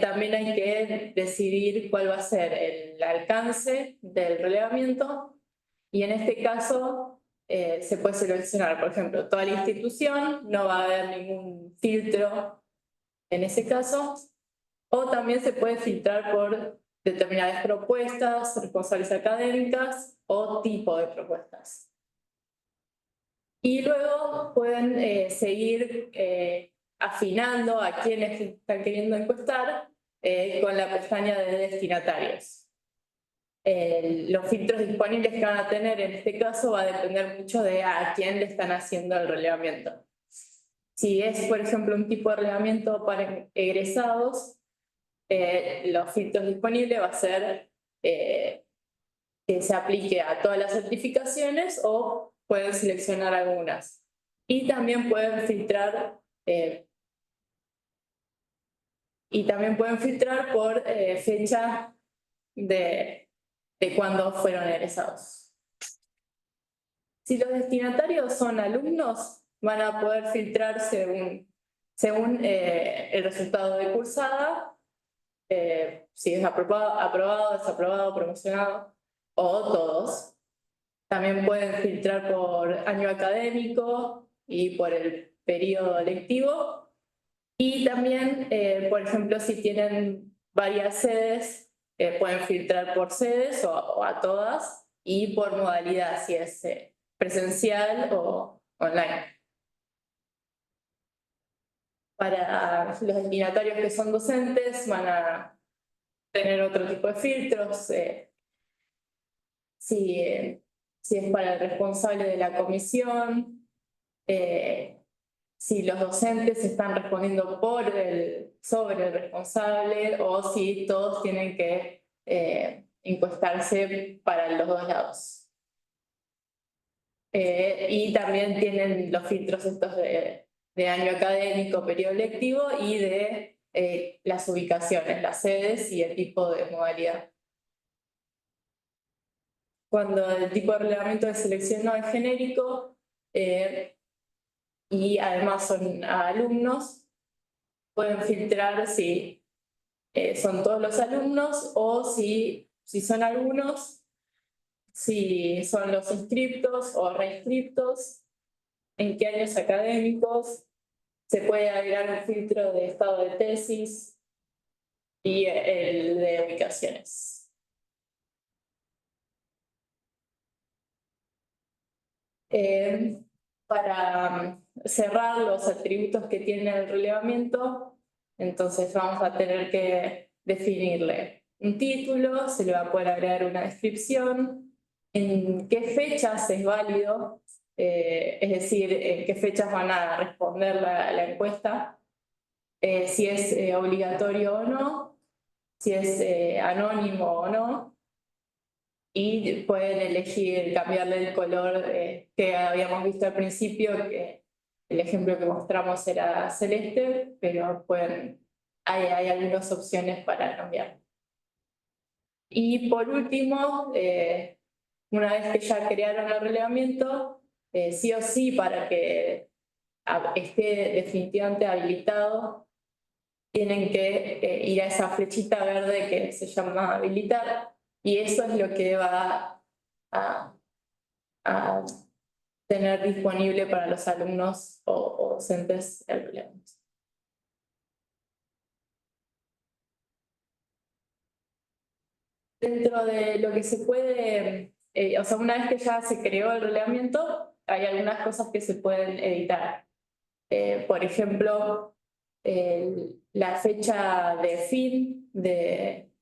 Speaker 1: también hay que decidir cuál va a ser el alcance del relevamiento y en este caso se puede seleccionar, por ejemplo, toda la institución, no va a haber ningún filtro en ese caso, o también se puede filtrar por determinadas propuestas, responsables académicas o tipo de propuestas. Y luego pueden seguir afinando a quienes están queriendo encuestar con la pestaña de destinatarios. Los filtros disponibles que van a tener en este caso va a depender mucho de a quién le están haciendo el relevamiento. Si es, por ejemplo, un tipo de relevamiento para egresados, los filtros disponibles va a ser que se aplique a todas las certificaciones o pueden seleccionar algunas. Y también pueden filtrar por fecha de cuando fueron egresados. Si los destinatarios son alumnos, van a poder filtrar según el resultado de cursada, si es aprobado, desaprobado, promocionado, o todos. También pueden filtrar por año académico y por el periodo lectivo. Y también, por ejemplo, si tienen varias sedes, pueden filtrar por sedes o a todas y por modalidad, si es presencial o online. Para los destinatarios que son docentes van a tener otro tipo de filtros. Si es para el responsable de la comisión, si los docentes están respondiendo sobre el responsable o si todos tienen que encuestarse para los dos lados. Y también tienen los filtros estos de año académico, periodo lectivo y de las ubicaciones, las sedes y el tipo de modalidad. Cuando el tipo de reglamento de selección no es genérico y además son alumnos, pueden filtrar si son todos los alumnos o si son algunos, si son los inscriptos o reinscriptos, en qué años académicos. Se puede agregar un filtro de estado de tesis y el de ubicaciones. Para cerrar los atributos que tiene el relevamiento, entonces vamos a tener que definirle un título, se le va a poder agregar una descripción, en qué fechas es válido, es decir, en qué fechas van a responder la encuesta, si es obligatorio o no, si es anónimo o no, y pueden elegir cambiarle el color que habíamos visto al principio, que el ejemplo que mostramos era celeste, pero hay algunas opciones para cambiar. Y por último, una vez que ya crearon el relevamiento, sí o sí, para que esté definitivamente habilitado, tienen que ir a esa flechita verde que se llama habilitar, y eso es lo que va a tener disponible para los alumnos o docentes el relevamiento. Dentro de lo que se puede, o sea, una vez que ya se creó el relevamiento, hay algunas cosas que se pueden editar. Por ejemplo, la fecha de fin de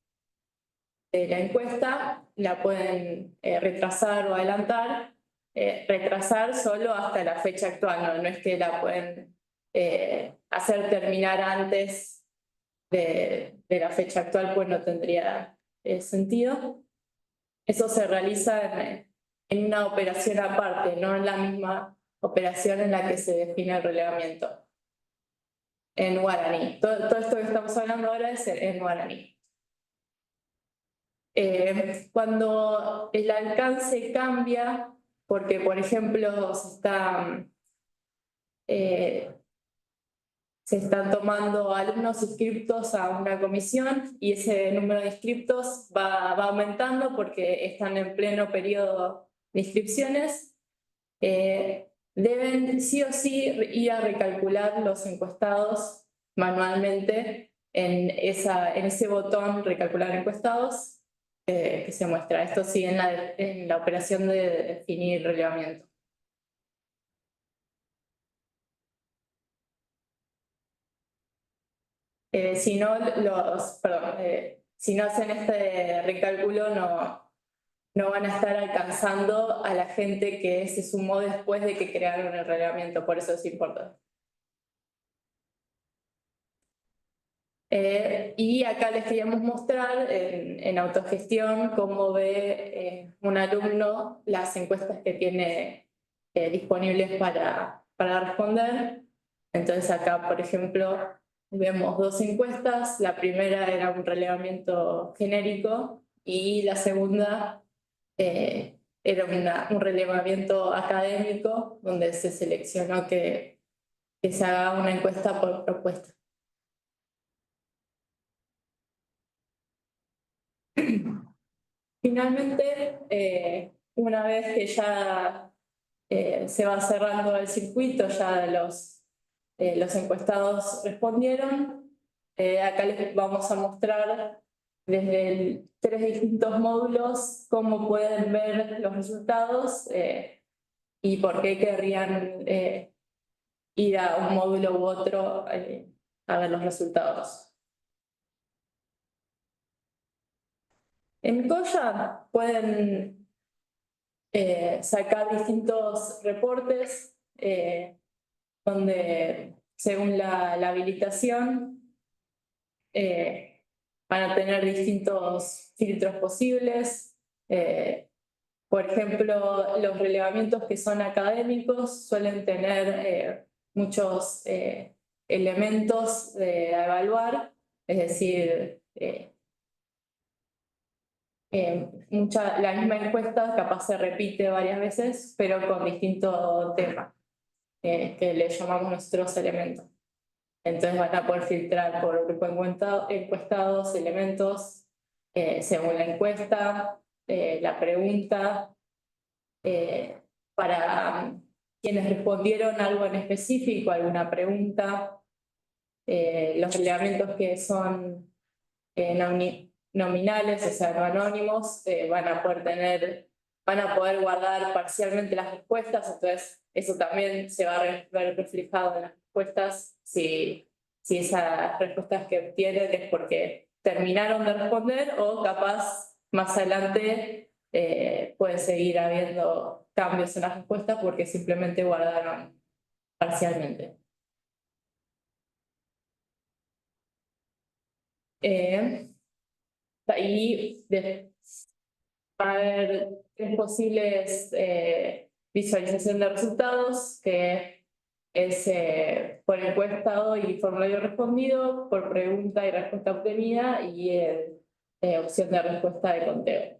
Speaker 1: la encuesta la pueden retrasar o adelantar. Retrasar solo hasta la fecha actual, no es que la pueden hacer terminar antes de la fecha actual, pues no tendría sentido. Eso se realiza en una operación aparte, no en la misma operación en la que se define el relevamiento. En guaraní. Todo esto que estamos hablando ahora es en guaraní. Cuando el alcance cambia, porque por ejemplo se están tomando alumnos inscriptos a una comisión y ese número de inscriptos va aumentando porque están en pleno periodo de inscripciones, deben sí o sí ir a recalcular los encuestados manualmente en ese botón recalcular encuestados que se muestra. Esto sí en la operación de definir relevamiento. Si no hacen este recálculo, no van a estar alcanzando a la gente que se sumó después de que crearon el relevamiento, por eso es importante. Y acá les queríamos mostrar en autogestión cómo ve un alumno las encuestas que tiene disponibles para responder. Entonces acá, por ejemplo, vemos dos encuestas. La primera era un relevamiento genérico y la segunda era un relevamiento académico donde se seleccionó que se haga una encuesta por propuesta. Finalmente, una vez que ya se va cerrando el circuito, ya los encuestados respondieron, acá les vamos a mostrar desde tres distintos módulos cómo pueden ver los resultados y por qué querrían ir a un módulo u otro a ver los resultados. En Coya pueden sacar distintos reportes donde, según la habilitación, van a tener distintos filtros posibles. Por ejemplo, los relevamientos que son académicos suelen tener muchos elementos a evaluar, es decir, la misma encuesta capaz se repite varias veces, pero con distinto tema, que le llamamos nuestros elementos. Entonces van a poder filtrar por grupo encuestados, elementos, según la encuesta, la pregunta, para quienes respondieron algo en específico, alguna pregunta, los relevamientos que son nominales, o sea, no anónimos, van a poder guardar parcialmente las respuestas, entonces eso también se va a ver reflejado en las respuestas, si esas respuestas que obtienen es porque terminaron de responder o capaz más adelante puede seguir habiendo cambios en las respuestas porque simplemente guardaron parcialmente. Y va a haber tres posibles visualización de resultados, que es por encuestado y formulario respondido, por pregunta y respuesta obtenida y opción de respuesta de conteo.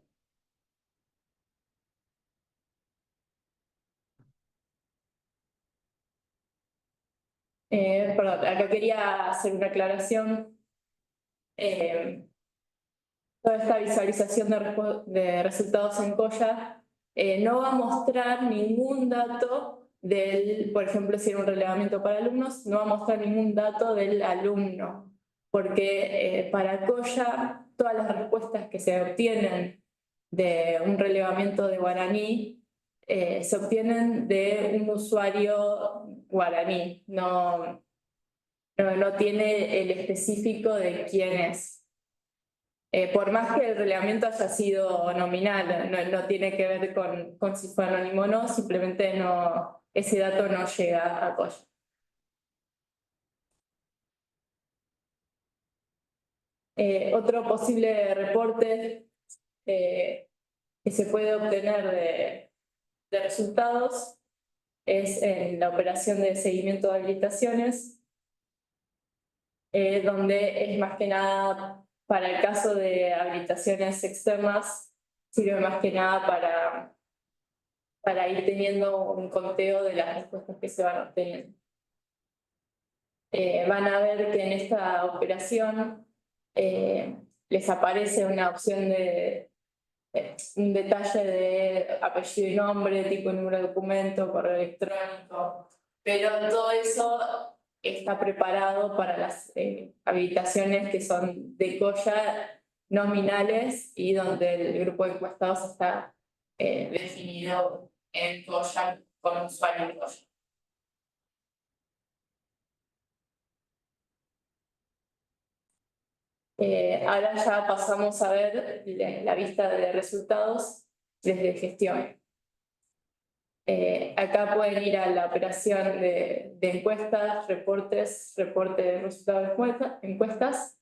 Speaker 1: Perdón, acá quería hacer una aclaración. Toda esta visualización de resultados en Coya no va a mostrar ningún dato del, por ejemplo, si era un relevamiento para alumnos, no va a mostrar ningún dato del alumno, porque para Coya todas las respuestas que se obtienen de un relevamiento de guaraní se obtienen de un usuario guaraní, no tiene el específico de quién es. Por más que el relevamiento haya sido nominal, no tiene que ver con si fue anónimo o no, simplemente ese dato no llega a Coya. Otro posible reporte que se puede obtener de resultados es en la operación de seguimiento de habilitaciones, donde es más que nada para el caso de habilitaciones externas, sirve más que nada para ir teniendo un conteo de las respuestas que se van obteniendo. Van a ver que en esta operación les aparece una opción de un detalle de apellido y nombre, tipo y número de documento, correo electrónico, pero todo eso está preparado para las habilitaciones que son de Coya nominales y donde el grupo de encuestados está definido en Coya con usuario en Coya. Ahora ya pasamos a ver la vista de resultados desde gestión. Acá pueden ir a la operación de encuestas, reporte de resultados de encuestas,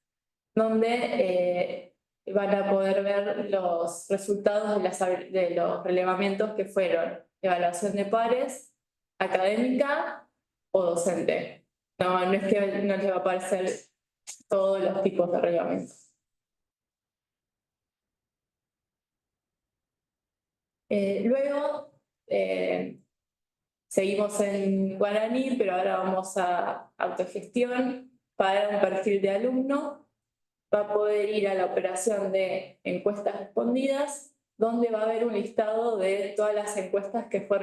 Speaker 1: donde van a poder ver los resultados de los relevamientos que fueron evaluación de pares, académica o docente. No es que no les va a aparecer todos los tipos de relevamientos. Luego, seguimos en guaraní, pero ahora vamos a autogestión. Para un perfil de alumno, va a poder ir a la operación de encuestas respondidas, donde va a haber un listado de todas las encuestas que fue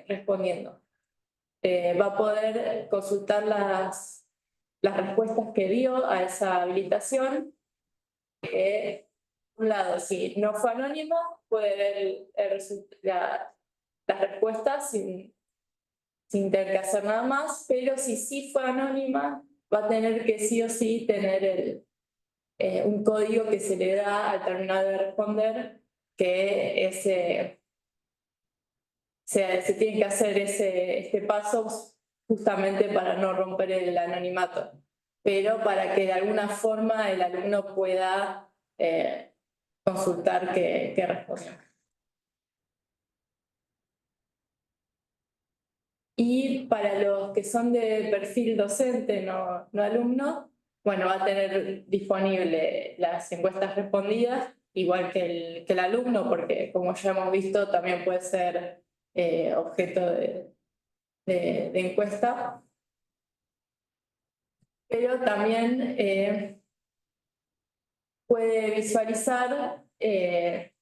Speaker 1: respondiendo. Va a poder consultar las respuestas que dio a esa habilitación. Por un lado, si no fue anónimo, puede ver las respuestas sin tener que hacer nada más, pero si sí fue anónima, va a tener que sí o sí tener un código que se le da al terminar de responder, que se tiene que hacer este paso justamente para no romper el anonimato, pero para que de alguna forma el alumno pueda consultar qué respondió. Y para los que son de perfil docente, no alumno, bueno, va a tener disponible las encuestas respondidas, igual que el alumno, porque como ya hemos visto, también puede ser objeto de encuesta. Pero también puede visualizar el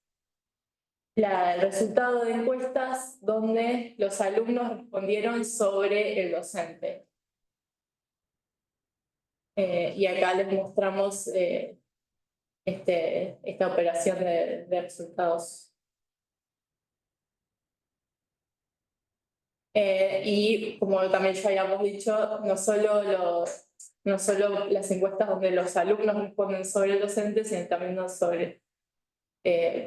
Speaker 1: resultado de encuestas donde los alumnos respondieron sobre el docente. Y acá les mostramos esta operación de resultados. Y como también ya habíamos dicho, no solo las encuestas donde los alumnos responden sobre el docente, sino también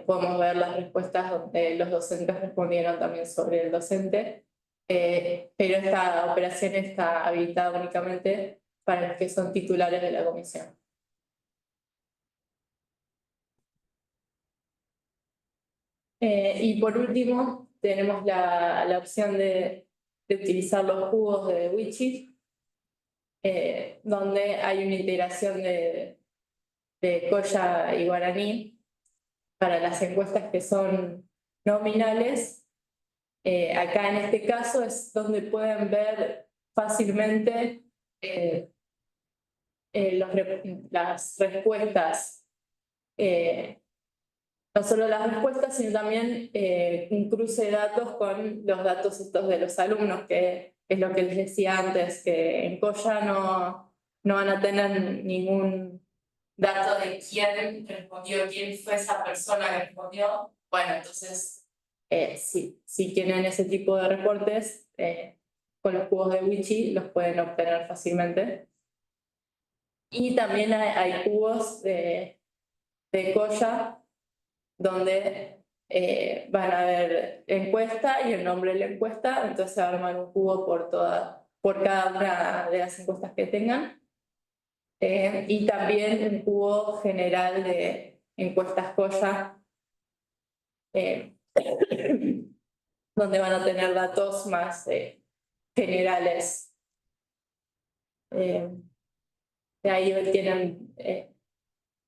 Speaker 1: podemos ver las respuestas donde los docentes respondieron también sobre el docente, pero esta operación está habilitada únicamente para los que son titulares de la comisión. Y por último, tenemos la opción de utilizar los cubos de Wiki, donde hay una integración de Koya y guaraní para las encuestas que son nominales. Acá en este caso es donde pueden ver fácilmente las respuestas, no solo las respuestas, sino también un cruce de datos con los datos estos de los alumnos, que es lo que les decía antes, que en Koya no van a tener ningún dato de quién respondió, quién fue esa persona que respondió. Bueno, entonces, si tienen ese tipo de reportes, con los cubos de Wiki los pueden obtener fácilmente. Y también hay cubos de Koya, donde van a ver encuesta y el nombre de la encuesta, entonces se va a armar un cubo por cada una de las encuestas que tengan. Y también un cubo general de encuestas Koya, donde van a tener datos más generales. De ahí tienen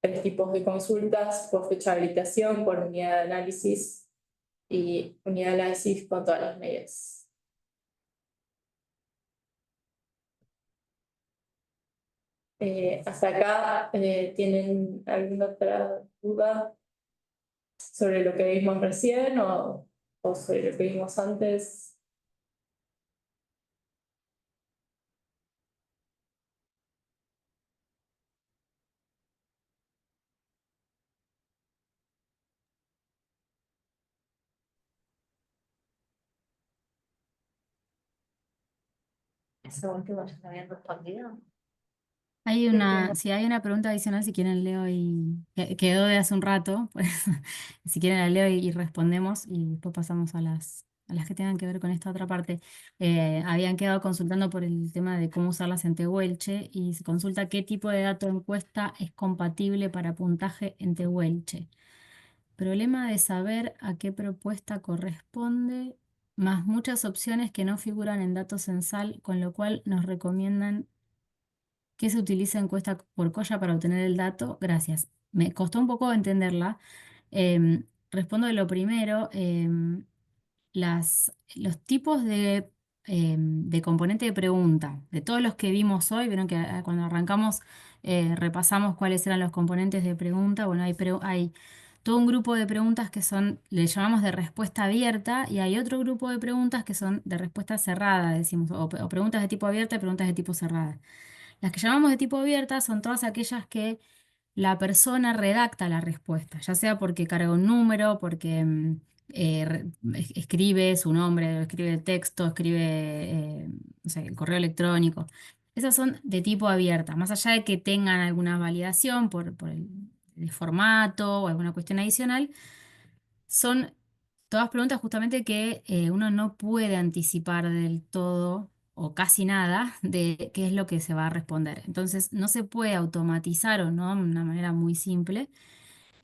Speaker 1: 3 tipos de consultas: por fecha de habilitación, por unidad de análisis y unidad de análisis con todas las medidas. Hasta acá, ¿tienen alguna otra duda sobre lo que vimos recién o sobre lo que vimos antes?
Speaker 4: Eso último ya te habían respondido.
Speaker 2: Si hay una pregunta adicional, si quieren leo quedó de hace un rato, pues si quieren la leo y respondemos y después pasamos a las que tengan que ver con esta otra parte. Habían quedado consultando por el tema de cómo usarlas en Tehuelche y se consulta qué tipo de dato de encuesta es compatible para puntaje en Tehuelche. Problema de saber a qué propuesta corresponde, más muchas opciones que no figuran en dato censal, con lo cual nos recomiendan que se utiliza encuesta por Koya para obtener el dato. Gracias. Me costó un poco entenderla. Respondo de lo primero. Los tipos de componente de pregunta, de todos los que vimos hoy, vieron que cuando arrancamos repasamos cuáles eran los componentes de pregunta. Bueno, hay todo un grupo de preguntas que le llamamos de respuesta abierta, y hay otro grupo de preguntas que son de respuesta cerrada, decimos, o preguntas de tipo abierta y preguntas de tipo cerrada. Las que llamamos de tipo abierta son todas aquellas que la persona redacta la respuesta, ya sea porque carga un número, porque escribe su nombre, escribe el texto, escribe no sé, el correo electrónico. Esas son de tipo abierta, más allá de que tengan alguna validación por el formato o alguna cuestión adicional. Son todas preguntas justamente que uno no puede anticipar del todo o casi nada de qué es lo que se va a responder. Entonces, no se puede automatizar, o no, de una manera muy simple,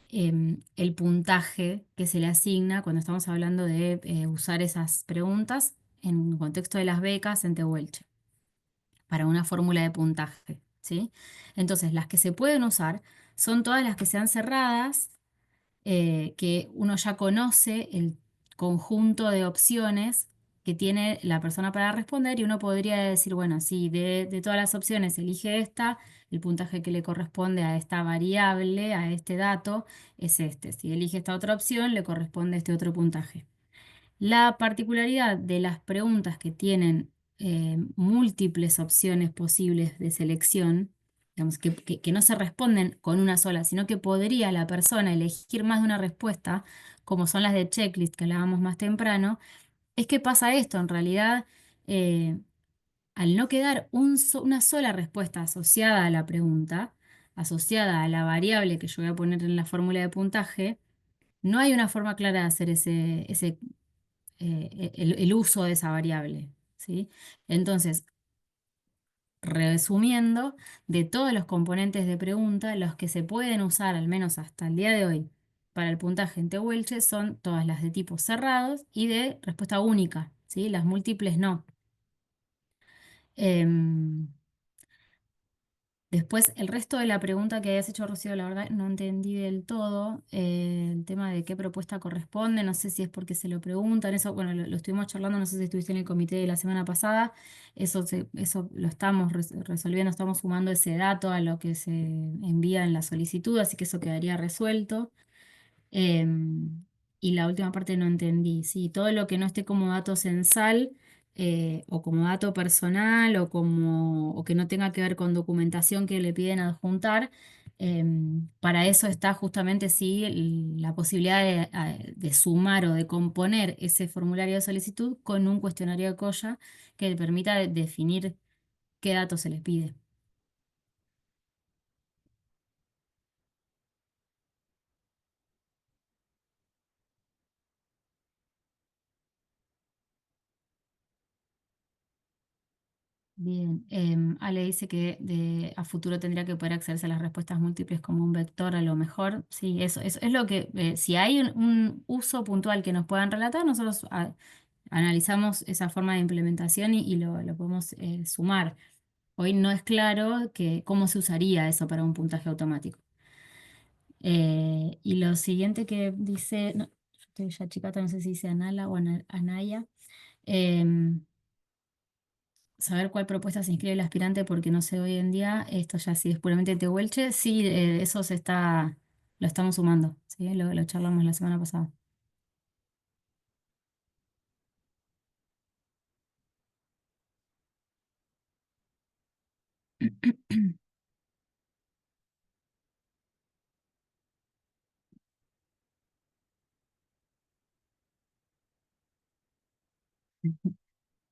Speaker 2: el puntaje que se le asigna cuando estamos hablando de usar esas preguntas en el contexto de las becas en Tehuelche para una fórmula de puntaje, ¿sí? Entonces, las que se pueden usar son todas las que sean cerradas, que uno ya conoce el conjunto de opciones que tiene la persona para responder, y uno podría decir, bueno, si de todas las opciones elige esta, el puntaje que le corresponde a esta variable, a este dato, es este. Si elige esta otra opción, le corresponde este otro puntaje. La particularidad de las preguntas que tienen múltiples opciones posibles de selección, digamos, que no se responden con una sola, sino que podría la persona elegir más de una respuesta, como son las de checklist que hablábamos más temprano, es que pasa esto. En realidad, eh, al no quedar una sola respuesta asociada a la pregunta, asociada a la variable que yo voy a poner en la fórmula de puntaje, no hay una forma clara de hacer el uso de esa variable, ¿sí? Entonces, resumiendo, de todos los componentes de pregunta, los que se pueden usar, al menos hasta el día de hoy, para el puntaje en Tehuelche son todas las de tipo cerrados y de respuesta única, ¿sí? Las múltiples no. Em, Después, el resto de la pregunta que habías hecho, Rocío, la verdad no entendí del todo. El tema de qué propuesta corresponde, no sé si es porque se lo preguntan, eso, bueno, lo estuvimos charlando, no sé si estuviste en el comité de la semana pasada, eso lo estamos resolviendo, estamos sumando ese dato a lo que se envía en la solicitud, así que eso quedaría resuelto. Em, y la última parte no entendí. Sí, todo lo que no esté como dato censal o como dato personal o que no tenga que ver con documentación que le piden adjuntar, para eso está justamente sí la posibilidad de sumar o de componer ese formulario de solicitud con un cuestionario de COLLA que le permita definir qué datos se les pide. Bien, Ale dice que a futuro tendría que poder accederse a las respuestas múltiples como un vector a lo mejor. Sí, eso es lo que, si hay un uso puntual que nos puedan relatar, nosotros analizamos esa forma de implementación y lo podemos sumar. Hoy no es claro cómo se usaría eso para un puntaje automático. Y lo siguiente que dice, no, yo estoy ya chicata, no sé si dice Anala o Anaya. em, Saber cuál propuesta se inscribe el aspirante porque no sé hoy en día, esto ya si es puramente Tehuelche, sí, eso lo estamos sumando, ¿sí? Lo charlamos la semana pasada.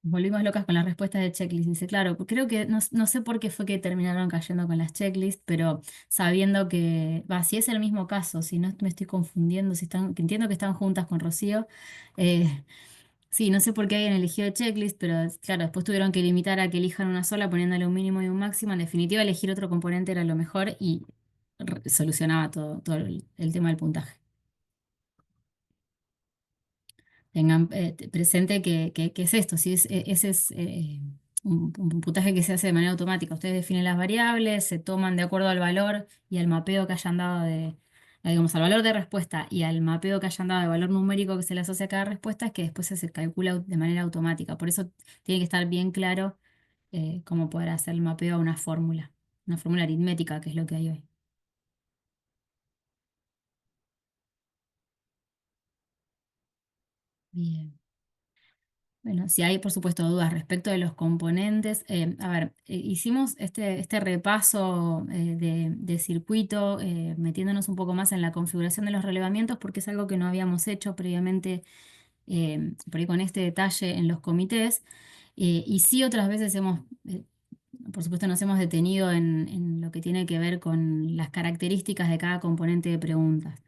Speaker 2: Volvimos locas con las respuestas de checklist. Dice, claro, creo que no sé por qué fue que terminaron cayendo con las checklists, pero sabiendo que, si es el mismo caso, si no me estoy confundiendo, si están, que entiendo que están juntas con Rocío, eh, sí, no sé por qué habían elegido checklist, pero claro, después tuvieron que limitar a que elijan una sola poniéndole un mínimo y un máximo. En definitiva, elegir otro componente era lo mejor y solucionaba todo el tema del puntaje. Tengan presente que es esto, si ese es un puntaje que se hace de manera automática. Ustedes definen las variables, se toman de acuerdo al valor y al mapeo que hayan dado digamos, al valor de respuesta y al mapeo que hayan dado de valor numérico que se le asocia a cada respuesta, es que después se calcula de manera automática. Por eso tiene que estar bien claro cómo poder hacer el mapeo a una fórmula aritmética, que es lo que hay hoy. Bien. Bueno, si hay, por supuesto, dudas respecto de los componentes, a ver, hicimos este repaso de circuito, metiéndonos un poco más en la configuración de los relevamientos, porque es algo que no habíamos hecho previamente, por ahí con este detalle en los comités, y sí otras veces por supuesto, nos hemos detenido en lo que tiene que ver con las características de cada componente de preguntas.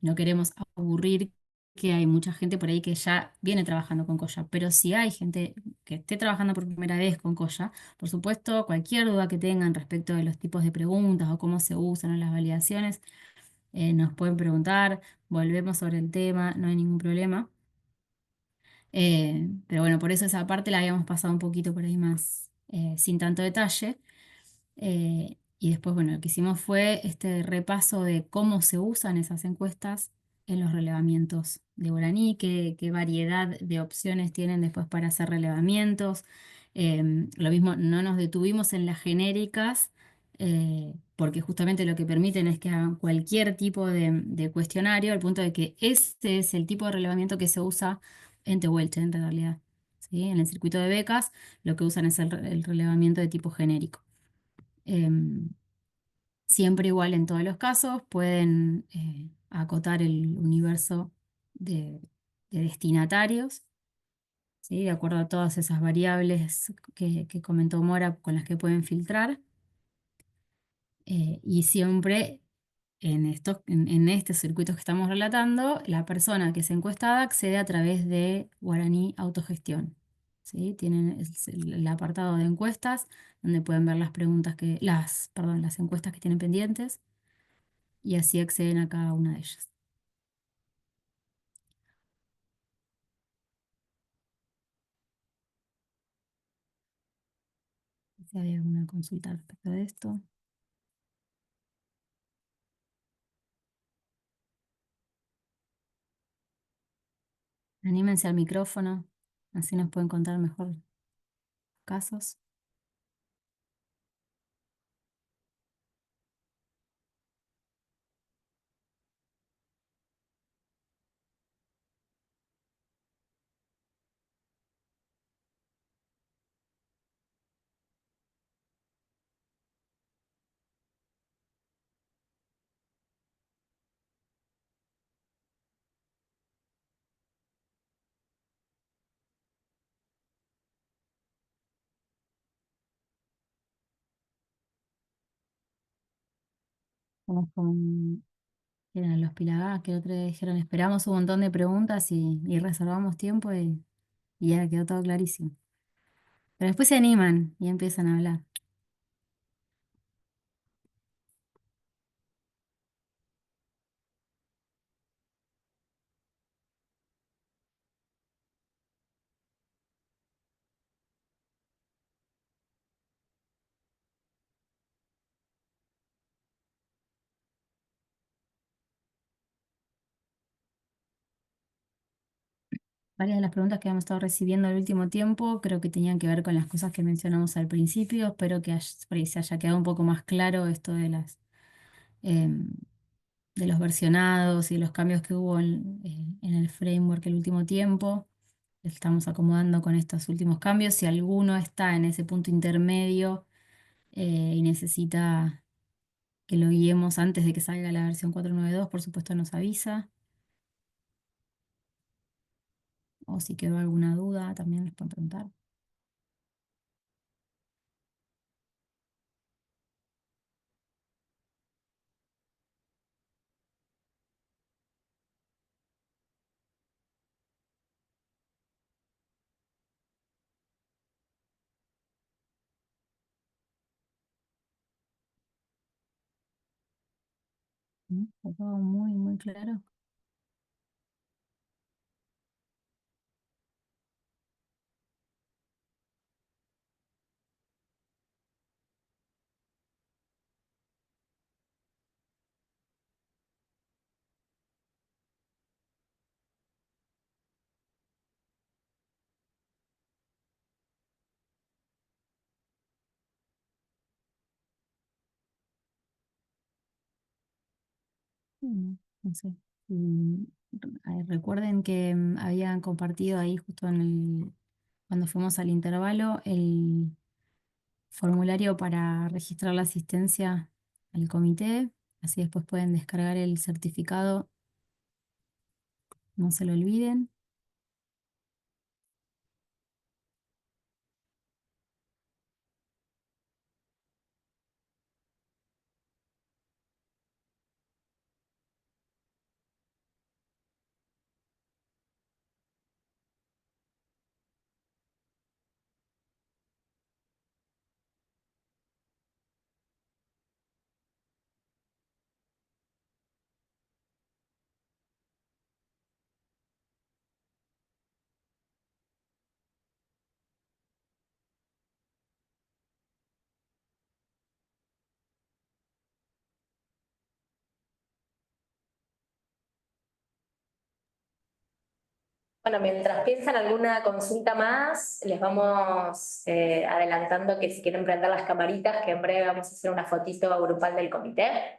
Speaker 2: No queremos aburrir, que hay mucha gente por ahí que ya viene trabajando con Coya, pero si hay gente que esté trabajando por primera vez con Coya, por supuesto, cualquier duda que tengan respecto de los tipos de preguntas o cómo se usan en las validaciones, nos pueden preguntar, volvemos sobre el tema, no hay ningún problema. Pero bueno, por eso esa parte la habíamos pasado un poquito por ahí más sin tanto detalle. Y después, bueno, lo que hicimos fue este repaso de cómo se usan esas encuestas en los relevamientos de Guaraní, qué variedad de opciones tienen después para hacer relevamientos. Lo mismo, no nos detuvimos en las genéricas, porque justamente lo que permiten es que hagan cualquier tipo de cuestionario, al punto de que ese es el tipo de relevamiento que se usa en Tehuelche, en realidad. ¿Sí? En el circuito de becas, lo que usan es el relevamiento de tipo genérico. Em, Siempre igual en todos los casos, pueden acotar el universo de destinatarios, ¿sí? De acuerdo a todas esas variables que comentó Mora con las que pueden filtrar. Y siempre en estos circuitos que estamos relatando, la persona que es encuestada accede a través de Guaraní Autogestión. ¿Sí? Tienen el apartado de encuestas, donde pueden ver las encuestas que tienen pendientes, y así acceden a cada una de ellas. si hay alguna consulta respecto de esto. Anímense al micrófono, así nos pueden contar mejor casos. Vamos con eran los Pilagá, que otros dijeron, esperamos un montón de preguntas y reservamos tiempo y ya quedó todo clarísimo. Pero después se animan y empiezan a hablar. Varias de las preguntas que hemos estado recibiendo el último tiempo creo que tenían que ver con las cosas que mencionamos al principio. Espero que por ahí se haya quedado un poco más claro esto em, de los versionados y los cambios que hubo en el framework el último tiempo. Estamos acomodando con estos últimos cambios. Si alguno está en ese punto intermedio y necesita que lo guiemos antes de que salga la versión 4.9.2, por supuesto nos avisa. O si quedó alguna duda, también les pueden preguntar. Está todo muy, muy claro. No sé. Y, recuerden que habían compartido ahí justo cuando fuimos al intervalo el formulario para registrar la asistencia al comité. Así después pueden descargar el certificado. No se lo olviden.
Speaker 1: Bueno, mientras piensan alguna consulta más, les vamos adelantando que si quieren prender las camaritas, que en breve vamos a hacer una fotito grupal del comité.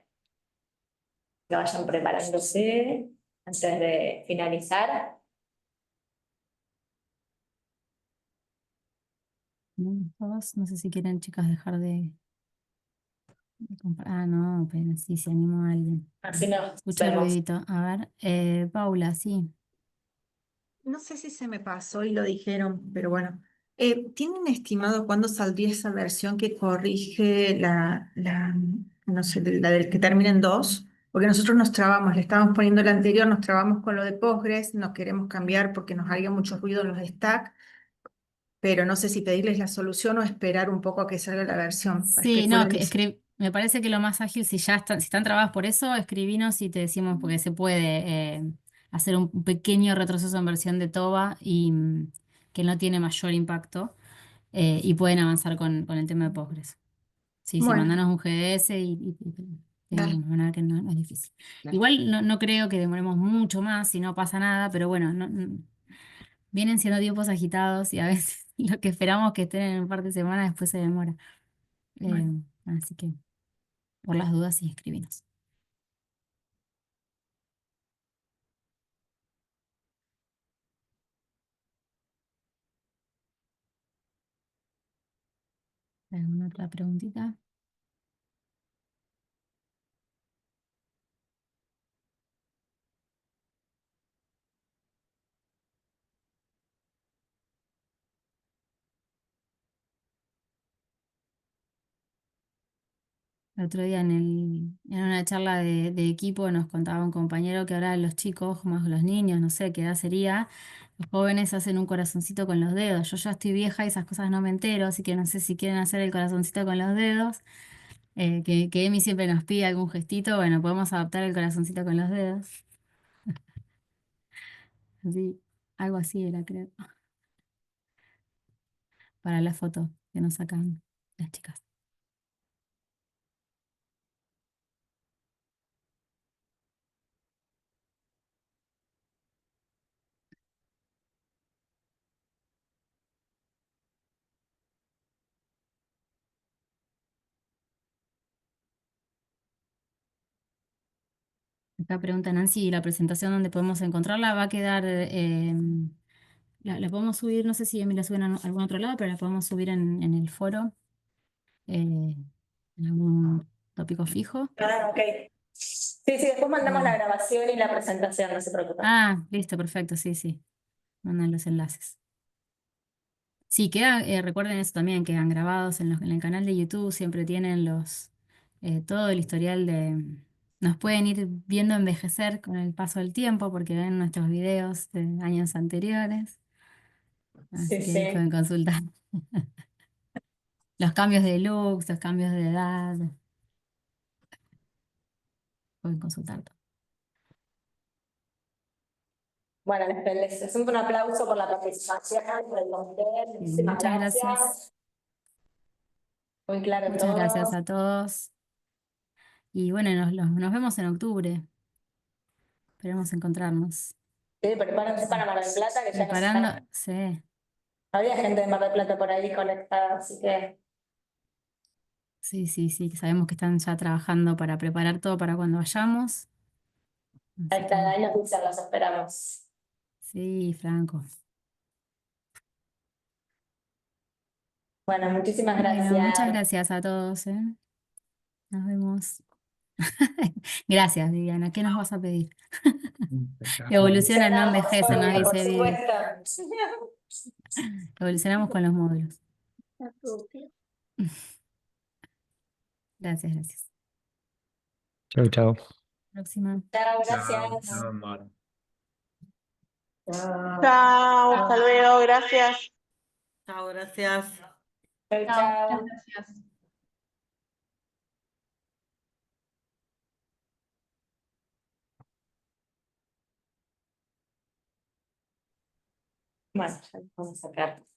Speaker 1: Que vayan preparándose antes de finalizar.
Speaker 2: Todos, no sé si quieren, chicas, dejar de comprar. Ah, no, apenas sí, se animó alguien.
Speaker 1: Así nos
Speaker 2: Escucha el
Speaker 1: vemos.
Speaker 2: ruidito. A ver, Paula, sí.
Speaker 9: No sé si se me pasó y lo dijeron, pero bueno. ¿Tienen estimado cuándo saldría esa versión que corrige no sé, la del que termina en 2? Porque nosotros nos trabamos, le estábamos poniendo la anterior, nos trabamos con lo de Postgres, no queremos cambiar porque nos haría mucho ruido los stacks, pero no sé si pedirles la solución o esperar un poco a que salga la versión. Es que
Speaker 2: Sí,
Speaker 9: fue
Speaker 2: no,
Speaker 9: la
Speaker 2: me parece que lo más ágil, si están trabadas por eso, escribinos y te decimos, porque se puede hacer un pequeño retroceso en versión de TOBA y que no tiene mayor impacto. y pueden avanzar con el tema de Postgres. Sí, sí,
Speaker 9: Bueno,
Speaker 2: mandanos un GDS y
Speaker 9: dale.
Speaker 2: vemos, van a ver que no es difícil.
Speaker 7: Dale.
Speaker 2: Igual no creo que demoremos mucho más si no pasa nada, pero bueno, vienen siendo tiempos agitados y a veces lo que esperamos que estén en un par de semanas después se demora.
Speaker 9: Bueno.
Speaker 2: Así que por las dudas sí escribinos. ¿Alguna otra preguntita? El otro día en una charla de equipo nos contaba un compañero que ahora los chicos, más los niños, no sé qué edad sería, los jóvenes hacen un corazoncito con los dedos. Yo ya estoy vieja y esas cosas no me entero, así que no sé si quieren hacer el corazoncito con los dedos, que Emi siempre nos pide algún gestito, bueno, podemos adaptar el corazoncito con los dedos. Así, algo así era, creo, para la foto que nos sacan las chicas. Acá pregunta Nancy, ¿y la presentación donde podemos encontrarla va a quedar, la podemos subir, no sé si Emi la suben a algún otro lado, pero la podemos subir en el foro, en algún tópico fijo?
Speaker 1: Ah, ok. Sí, después mandamos la
Speaker 2: Bien.
Speaker 1: grabación y la presentación, no se preocupen.
Speaker 2: Ah, listo, perfecto, sí, sí. Mandan los enlaces. Sí, recuerden eso también, quedan grabados en el canal de YouTube, siempre tienen todo el historial nos pueden ir viendo envejecer con el paso del tiempo porque ven nuestros videos de años anteriores.
Speaker 1: Sí,
Speaker 2: Así que ahí
Speaker 1: sí.
Speaker 2: pueden consultar los cambios de looks, los cambios de edad. Pueden consultar todo.
Speaker 1: Bueno, les hacemos un aplauso por la participación del comité.
Speaker 2: Bien,
Speaker 1: Muchísimas
Speaker 2: muchas gracias.
Speaker 1: gracias. Muy claro
Speaker 2: Muchas gracias
Speaker 1: todo.
Speaker 2: a todos. Y bueno, nos vemos en octubre. Esperemos encontrarnos.
Speaker 1: Sí, prepárense para Mar del Plata, que ya nos
Speaker 2: Preparando,
Speaker 1: están.
Speaker 2: sí,
Speaker 1: Había gente de Mar del Plata por ahí conectada, así que
Speaker 2: sí, que sabemos que están ya trabajando para preparar todo para cuando vayamos. Así que,
Speaker 1: ahí nos dicen, los esperamos.
Speaker 2: sí, Franco.
Speaker 1: Bueno, muchísimas
Speaker 2: Bueno, muchas
Speaker 1: gracias.
Speaker 2: gracias a todos, ¿eh? Nos vemos. Gracias, Viviana. ¿Qué nos vas a pedir? Evolucionan, no
Speaker 1: Cenamos,
Speaker 2: envejecen, nos
Speaker 1: obvio, por
Speaker 2: dice Vivi.
Speaker 1: supuesto.
Speaker 2: Evolucionamos con los módulos. Gracias.
Speaker 8: Chau, chau.
Speaker 2: Próxima.
Speaker 1: Chao,
Speaker 3: Chao,
Speaker 1: gracias.
Speaker 3: chao, Mar.
Speaker 10: Chao, hasta luego, gracias.
Speaker 7: Chao, gracias.
Speaker 1: Chao, chao. Bueno, ya vamos a sacar.